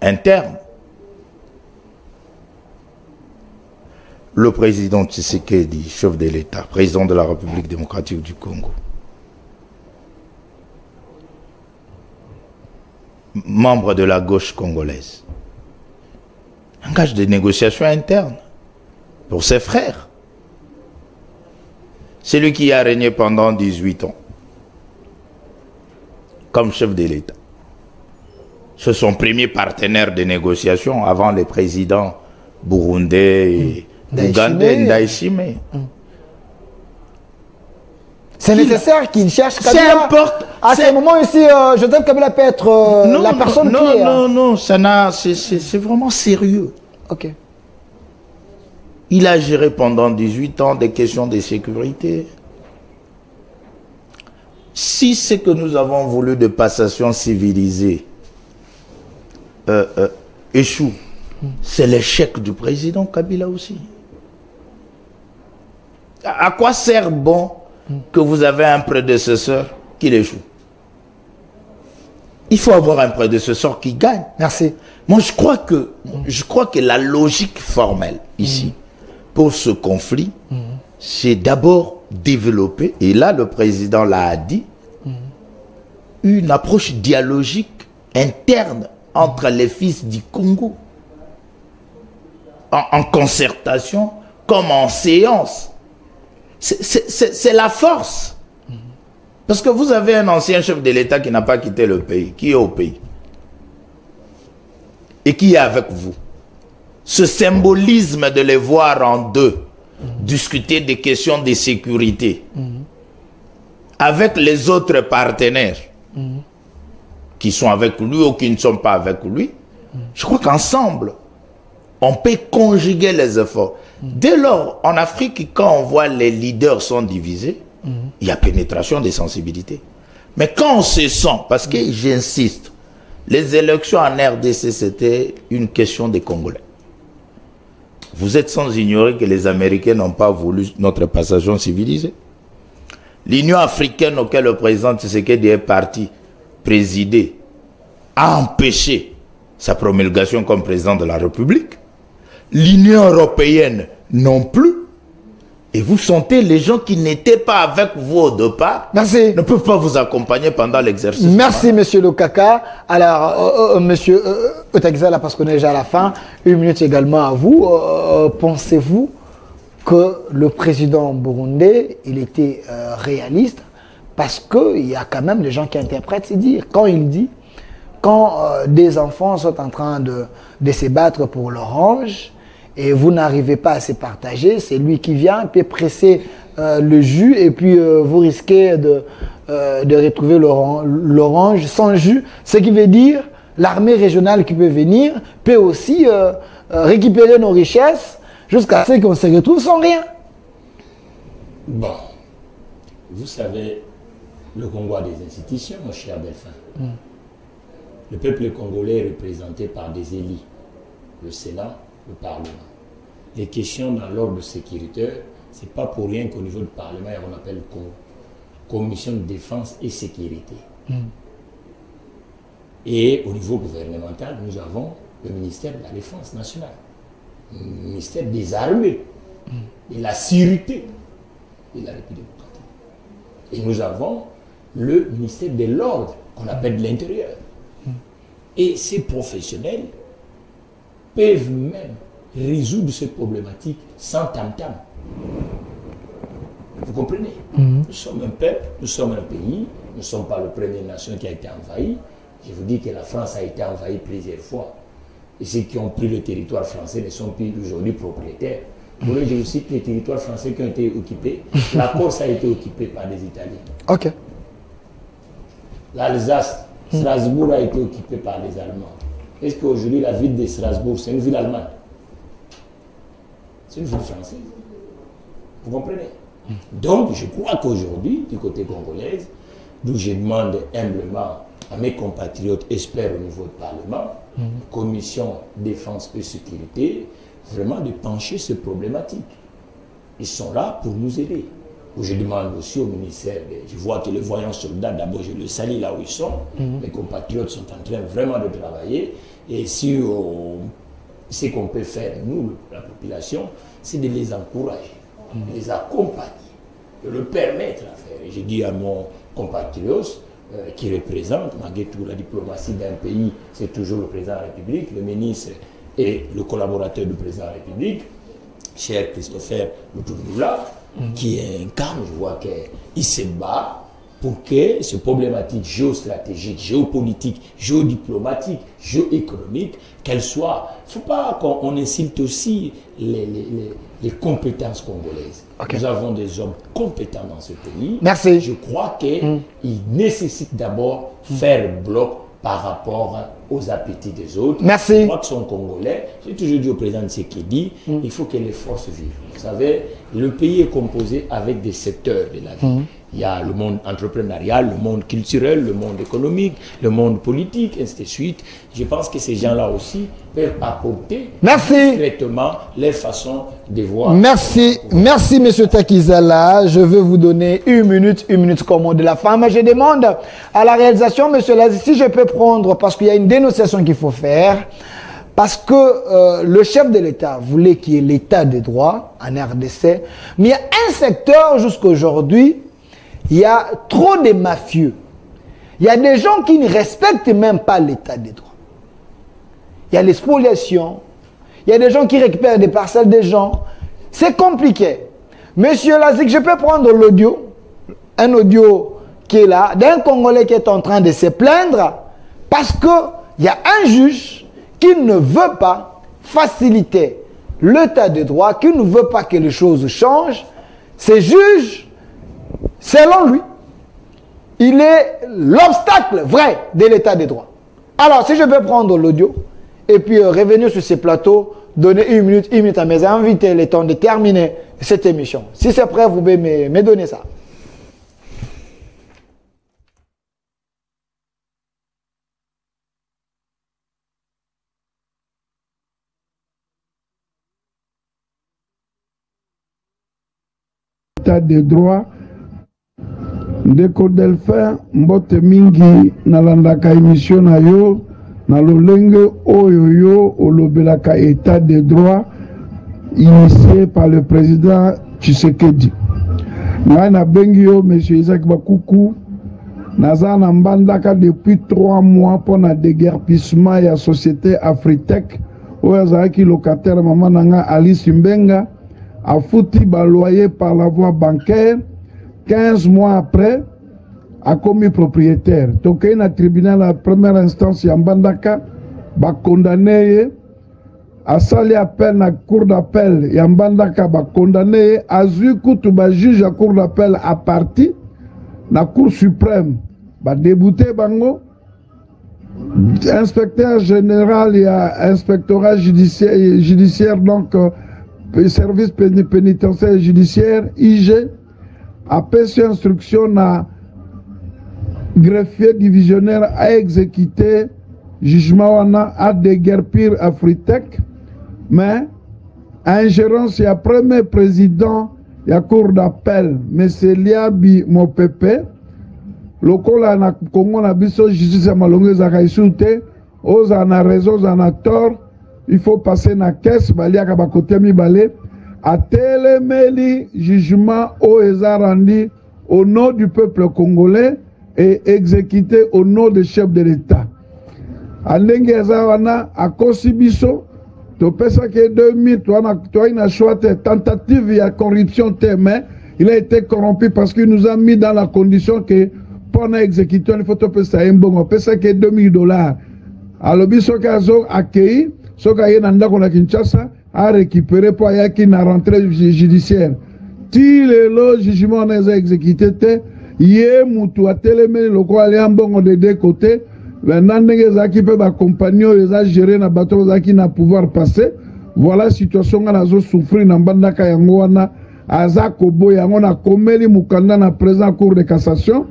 interne. Le président Tshisekedi, chef de l'État, président de la République démocratique du Congo, membre de la gauche congolaise, engage des négociations internes pour ses frères. C'est lui qui a régné pendant 18 ans. comme chef de l'État. C'est son premier partenaire de négociation avant les présidents burundais et ougandais, Ndayishimiye. C'est nécessaire qu'il cherche C'est Kabila. important. À ce moment ici, Joseph Kabila peut être la personne qui est... Non, c'est vraiment sérieux. Ok. Il a géré pendant 18 ans des questions de sécurité. Si ce que nous avons voulu de passation civilisée échoue, c'est l'échec du président Kabila aussi. À quoi sert bon que vous avez un prédécesseur qui échoue? Il faut avoir un prédécesseur qui gagne. Merci. Moi, je crois que la logique formelle ici, pour ce conflit, c'est d'abord développer, et là le président l'a dit, une approche dialogique interne entre les fils du Congo, en concertation comme en séance. C'est la force. Parce que vous avez un ancien chef de l'État qui n'a pas quitté le pays, qui est au pays, et qui est avec vous. Ce symbolisme de les voir en deux, discuter des questions de sécurité, avec les autres partenaires, qui sont avec lui ou qui ne sont pas avec lui, je crois qu'ensemble, on peut conjuguer les efforts. Dès lors, en Afrique, quand on voit les leaders sont divisés, il y a pénétration des sensibilités. Mais quand on se sent, parce que j'insiste, les élections en RDC, c'était une question des Congolais. Vous êtes sans ignorer que les Américains n'ont pas voulu notre passation civilisée. L'Union africaine auquel le président Tshisekedi est parti présider a empêché sa promulgation comme président de la République. L'Union européenne non plus. Et vous sentez les gens qui n'étaient pas avec vous au départ. Merci. Ne peuvent pas vous accompagner pendant l'exercice. Merci, monsieur Lokaka. Alors, monsieur Otaxala, parce qu'on est déjà à la fin, 1 minute également à vous. Pensez-vous que le président burundais, il était réaliste? Parce qu'il y a quand même des gens qui interprètent ses dires. Quand il dit, quand des enfants sont en train de se battre pour l'orange, et vous n'arrivez pas à se partager, c'est lui qui vient, peut presser le jus, et puis vous risquez de retrouver l'orange sans jus. Ce qui veut dire, l'armée régionale qui peut venir, peut aussi récupérer nos richesses, jusqu'à ce qu'on se retrouve sans rien. Bon, vous savez, le Congo a des institutions, mon cher Delphin. Le peuple congolais est représenté par des élites, le Sénat, le Parlement. Les questions dans l'ordre sécuritaire, ce n'est pas pour rien qu'au niveau du Parlement, on appelle Commission de défense et sécurité. Et au niveau gouvernemental, nous avons le ministère de la Défense nationale, le ministère des Armées et la sécurité de la République démocratique. Et nous avons le ministère de l'Ordre, qu'on appelle de l'Intérieur. Et ces professionnels peuvent même résoudre ces problématiques sans tam-tam. Vous comprenez? Nous sommes un peuple, nous sommes un pays, nous ne sommes pas la première nation qui a été envahie. Je vous dis que la France a été envahie plusieurs fois. Et ceux qui ont pris le territoire français ne sont plus aujourd'hui propriétaires. Vous voulez que je vous cite les territoires français qui ont été occupés? La Corse a été occupée par des Italiens. Ok. L'Alsace, Strasbourg a été occupée par les Allemands. Est-ce qu'aujourd'hui la ville de Strasbourg, c'est une ville allemande? C'est une ville française. Vous comprenez? Donc, je crois qu'aujourd'hui, du côté congolais, d'où je demande humblement à mes compatriotes experts au niveau du Parlement, commission défense et sécurité, vraiment de pencher ces problématiques. Ils sont là pour nous aider. Je demande aussi au ministère, je vois que les voyants soldats, d'abord je le salue là où ils sont, mes compatriotes sont en train vraiment de travailler, et si ce qu'on peut faire, nous, la population, c'est de les encourager, de les accompagner, de le permettre à faire. Et je dis à mon compatriote qui représente, malgré tout, la diplomatie d'un pays, c'est toujours le président de la République, le ministre et le collaborateur du président de la République, cher Christopher Lutundula, qui incarne, je vois qu'il se bat pour que ces problématiques géostratégiques, géopolitiques, géodiplomatiques, géoéconomiques, qu'elles soient... Il ne faut pas qu'on insulte aussi les compétences congolaises. Okay. Nous avons des hommes compétents dans ce pays. Merci. Je crois qu'il nécessite d'abord faire bloc par rapport aux appétits des autres. Merci. Je crois que sont congolais. J'ai toujours dit au président Tshisekedi, il faut que les forces vivent. Vous savez, le pays est composé avec des secteurs de la vie. Il y a le monde entrepreneurial, le monde culturel, le monde économique, le monde politique, et ainsi de suite. Je pense que ces gens-là aussi peuvent apporter discrètement les façons de voir. Merci, merci M. Takizala. Je veux vous donner une minute comme mot de la femme. Je demande à la réalisation, M. Lazi, si je peux prendre, parce qu'il y a une dénonciation qu'il faut faire, parce que le chef de l'État voulait qu'il y ait l'État de droit en RDC, mais il y a un secteur jusqu'à aujourd'hui, il y a trop de mafieux. Il y a des gens qui ne respectent même pas l'état des droits. Il y a l'expoliation. Il y a des gens qui récupèrent des parcelles des gens. C'est compliqué. Monsieur Lazik, je peux prendre l'audio, un audio qui est là, d'un Congolais qui est en train de se plaindre parce qu'il y a un juge qui ne veut pas faciliter l'état de droit, qui ne veut pas que les choses changent. Ces juges, selon lui, il est l'obstacle vrai de l'état des droits. Alors, si je peux prendre l'audio et puis revenir sur ces plateaux, donner une minute à mes invités, le temps de terminer cette émission. Si c'est prêt, vous pouvez me donner ça. État des droits. Ndeko Delphin mbote mingi nalandaka émission na yo na lolenge oyo olobelaka état de droit initié par le président Tshisekedi. Na bengi yo monsieur Isaac Bakuku naza na mbandaka depuis 3 mois pour na déguerpissement ya société Afritech oyo azalaki locataire maman nanga Alice Mbenga afuti ba loyer par la voie bancaire. 15 mois après, a commis propriétaire. Donc, il y a un tribunal à première instance, Yambandaka, va condamner, à sali appel na cour d'appel, Yambandaka va condamner, à Zukutu, va juge à cour d'appel à partie, la cour suprême, va débouter Bango, inspecteur général et inspectorat judiciaire, donc, service pénitentiaire judiciaire, IG, a passé instruction à greffier divisionnaire à exécuter jugement à déguerpir Afritech, mais ingérence, il y a premier président, il y a cour d'appel, M. Liabi Mopepe, le Congo na Congo na biso justice à malongue zakaisute, aux en a raison, aux en a tort, il faut passer na caisse, baliaka bakote mi balé, a téléméli jugement au rendu au nom du peuple congolais et exécuté au nom des chefs de l'État. A ndenge ezawana a Kosibiso, to pesa que 2000, toi une choix tentative de corruption mais il a été corrompu parce qu'il nous a mis dans la condition que pour exécuter il faut te pesa un bon, pesa que $2000. Alors biso kazo accueilli, soka yena ndako na Kinshasa à récupérer pour y aller à rentrée judiciaire. Si le jugement n'est exécuté, yé moutou a télémé le quoi aller en bon de deux côtés. Maintenant, les qui peuvent accompagner, les a géré na bateau qui n'a pouvoir passer. Voilà la situation à la zone souffrir dans bandaka yangoana azako boya on a commis mukanda na présent cour de cassation.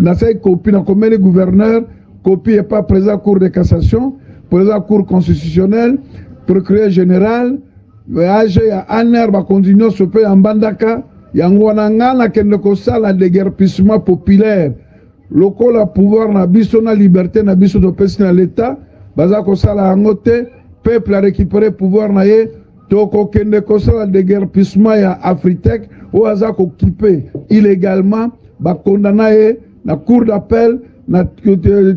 Na cette copie na commis gouverneur, copie est pas présent cour de cassation, présent cour constitutionnelle. Procureur général, AG ya ANR va continuer à se payer en Bandaka, Yangwanangana Kendeko Sala déguerpissement populaire. Loko la pouvoir na biso na liberté na biso de pesi na l'État, Bazako Sala Angote, peuple a récupéré pouvoir na ye, Toko Kendeko Sala déguerpissement ya Afritech, ou Azako occupé illégalement, ba condamné na cour d'appel, na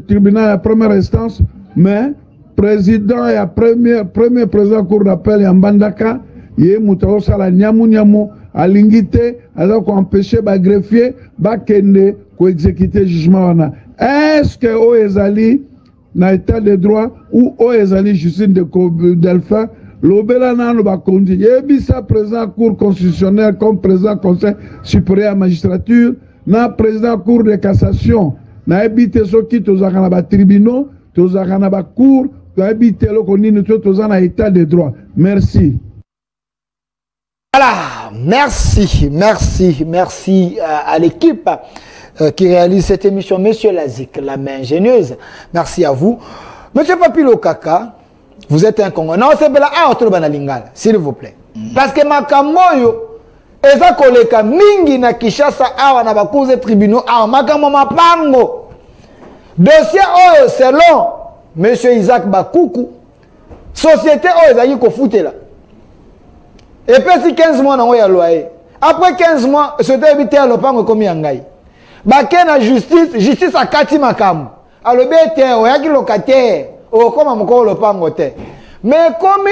tribunal à première instance, mais président et premier président cour d'appel et en Bandaka, yé moutao sala nyamu nyamu, à l'ingité, alors qu'on empêchait ba greffier, ba kende, ko exécuter jugement wana. Est-ce que o ezali na état de droit ou o ezali justice de Delphin l'obéla nanu ba conduit yebisa président cour constitutionnelle comme président conseil supérieur à magistrature na président cour de cassation na ebité soki tozaka na ba tribunaux tozaka na ba cour to ebité loko nini tozana na état de droit. Merci. Voilà, merci à l'équipe qui réalise cette émission, Monsieur Lazik, la main ingénieuse. Merci à vous. Monsieur Papilo Kaka, vous êtes un Congo. Non, c'est bela autre banalingala, s'il vous plaît. Parce que makamoyo, eza koleka mingi na Kishasa awa na bakuze tribunaux awa makamo mapango. Dossier oyo selon Monsieur Isaac Bakoukou, société oyo ezali kofutela. Et puis si 15 mois na oya loyer. Après 15 mois, société habité à lopango komi yangai. Baké na justice a kati makamu. Alobe te oyaki locataire, o koma moko lopango te. Mais komi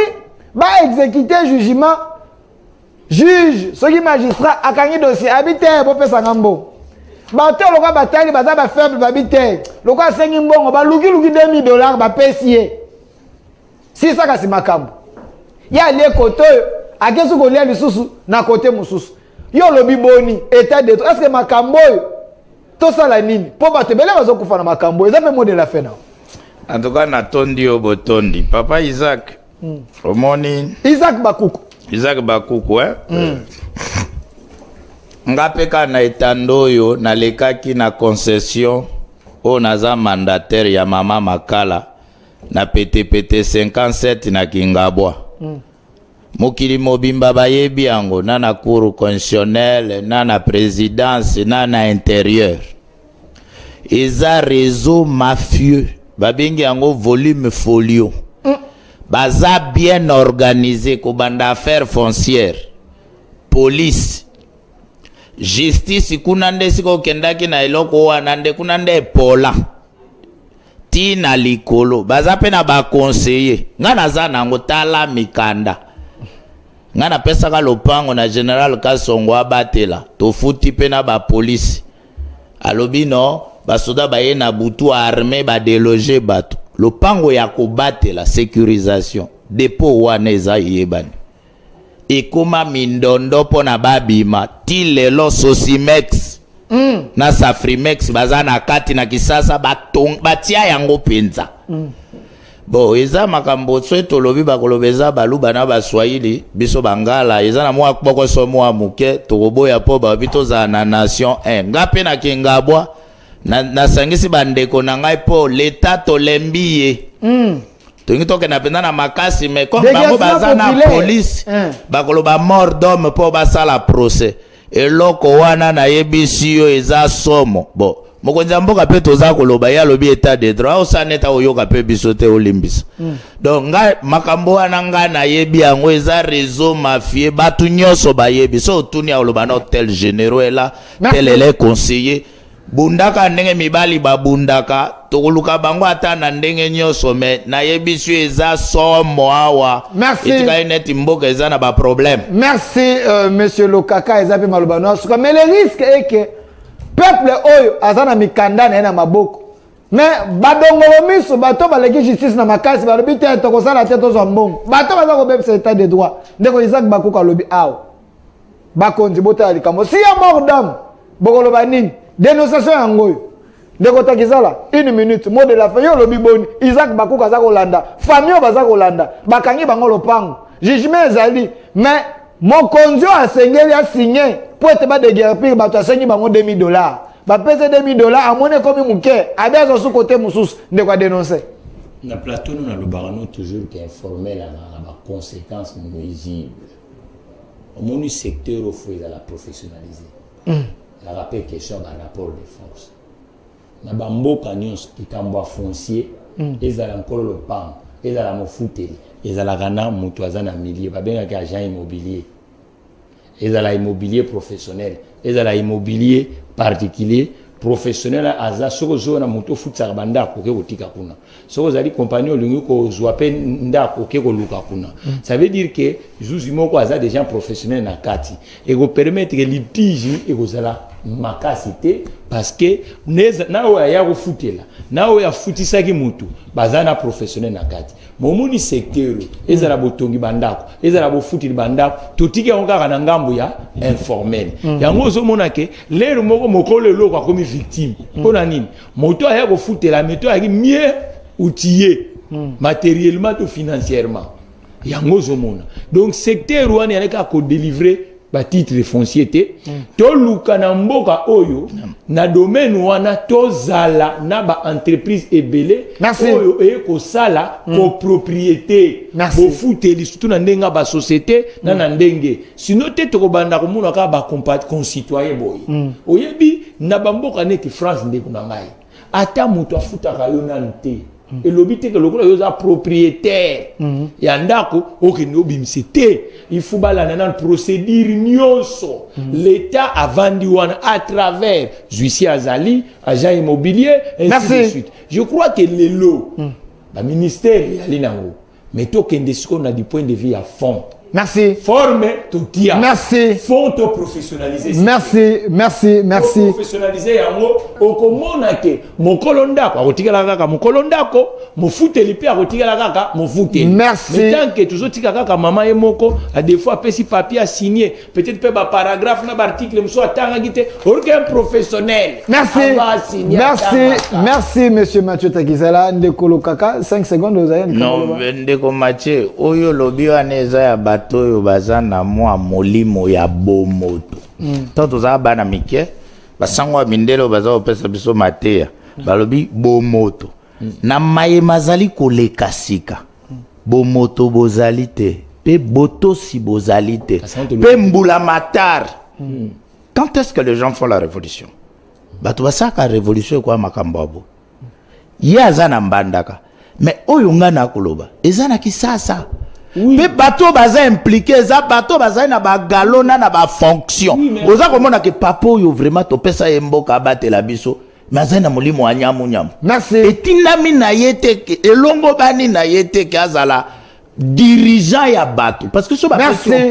ba exécuter jugement juge, ce magistrat akangi dossier habité bo pesa ngambo. Bato loka batali baza ba faible babité. Loka sengi mbongo ba luki $2000 ba pesie. Si ça kasi makamu. Ya le koto akesu kolia lisusu na côté mususu. Yo lobi boni état de est-ce que makambo to sala nini po bato bele bazokufa na makambo eza pe modèle la fin na. En tout cas natondi o botondi papa Isaac. Omoni Isaac Bakoukou hein. Ngapeka na etandoyo na lekaki na concession o naza mandataire ya mama Makala na PTPT 57 na Kingabwa. Mokili mobimba bayebi yango na cour constitutionnelle na présidence na intérieur. Eza réseau mafieux babengi yango volume folio. Baza bien organisé ko banda affaire foncière. Police. Justice kunande siko kendaki na eloko wanande kunande pola. Tina likolo. Baza pe na ba conseiller. Ngana za nango tala mikanda. Ngana pesa ka lopango na General Kasongo abatela tofuti pe na ba police alobi no basoda baye na butu armé ba déloger bato lopango ya kobatela sécurisation dépôt wana eza yebani ekoma mindondo pona babima ti lelo Sosimex na Safrimex baza na kati na Kisasa batia yango penza. Bon, eza makambo tso lobi bakolobeza baluba na baswahili biso bangala eza na mwa kpoko so mwa muke tokoboya po babito za na nation 1 ngape na Kingabwa na sangisi bandeko na ngai po l'état tolembiye tongi toke na penda na makasi mais comme bango baza na police bakoloba mort d'homme po basala procès eloko wana na yebisi yo eza somo. Bon mokonza mboka pe toza koloba ya lobi état de droit osaneta oyoka pe bisote olimbisa. Donc nga makambo wana nga na yebi yango eza réseau mafieux batu nyoso bayebi so tuni oloba na hôtel généraux là tel les conseiller bundaka ndenge mibali babundaka tokoluka bango ata na ndenge nyoso mais na yebi su eza somo awa. Merci. Etika ineti mboka eza na ba problème. Merci monsieur Lokaka eza pe maloba no mais le risque est que peuple oyo azana mikanda na ena maboko mais badongolo miso bato baleki justice na makasi balobi te tokosala te tozwa mbongo bato baza kobebisa état de droit ndeko Isaac Bakoukou alobi awa bakonzi botala likambo si ya mort d'homme bokoloba nini dénonciation yango oyo ndeko takizala 1 minute mot de la fin yo lobi boni Isaac Bakoukou aza kolanda famille baza kolanda bakangi bango lopango jugement ezali mais mokonzi asengeli a signé pour être ba de guerre pire bato asengi bango $2000 ba pese $2000 amone komi muke abezo su côté mususu ndeko dénoncer na plateau nous na le barano toujours qui informel na ba conséquences nuisibles au monu secteur au faut la professionnaliser la rappel question dans rapport de force na ba mboka nyonso kitambo foncier ezala encore le pan ezala mofuteli ezala kana mutu azana milieu ba benga ka agent immobilier ezala immobilier professionnel ezala immobilier particulier professionnel aza soko zo na moto futsa banda ko ke kotika kuna soko zali compagnie olingi ko zwa pe ndako ke ko luka kuna ça veut dire que juzi moko aza des gens professionnels na kati et ko permettre que litige et ko zala makasité parce que na o ya ko futela na o ya futisaki mutu bazana professionnel na kati momuni secteur ezala botongi bandako ezala bofutili bandako totiki on kaka na ngambo ya informel yango zo monake lero moko mokolo loko akomi victime pona nini moto aya ko futela meto aki mieux outillé matériellement ou financièrement yango zo mona donc secteur wani aleka ko délivrer ba titre foncier te to luka na mboka oyo na domaine wana to zala na ba entreprise ebele oyo e ko sala ko propriété bo futeli surtout na ndenga ba société na ndenge sinon te to ko banda ko muna ka ba concitoyen boy oyebi na ba mboka neti France ndeko na ngai ata muto afuta ka yo nante et l'obité que le gouvernement propriétaire ya ndako okende obimsete il faut bala na procédure nyonso l'état a vendu à travers justice azali agent immobilier et ainsi de suite je crois que les lots le ministère yali nango mais tokende siko na du point de vue à fond. Merci. Forme totia. Merci. Faut to professionnaliser. Merci. Professionnaliser yango okomona ke mokolondako akotikala kaka mokolondako mofuteli pe akotikala kaka mofuteli. Merci. Mais tant que tozotika kaka mama emoko a des fois pesi papier à signer peut-être pe ba paragraphe na ba article mso atanga gite organ professionnel. Merci monsieur Mathieu Takizala ndekolo kaka 5 secondes vous avez non ndeko Mathieu oyo lobi aneza ya bato bazana mwa molimo ya bomoto toto za bana mike basangwa mindelo baza opesa biso mateya balobi bomoto na maye mazali koleka sika bomoto bozalite pe boto si bozalite pe mbula matar. Quand est-ce que les gens font la révolution? Bato basaka révolution kwa makambabo yazana mbandaka mais oyo ngana koloba ezana kisasa. Oui. Mais bateau baza impliqué, ça bateau baza na ba galona na ba fonction. Oza komona ke papo yo vraiment to pesa emboka abate la biso. Mazana molimo anyamu nyamu. Merci. Etinami na yete ke elongo bani na yete ke azala dirigeant ya bateau parce que so ba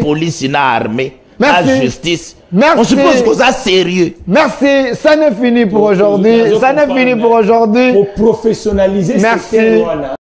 police na armée, la justice. Merci. On suppose que ça sérieux. Merci, ça n'est fini pour aujourd'hui. Ça n'est fini pour aujourd'hui. Pour professionnaliser merci.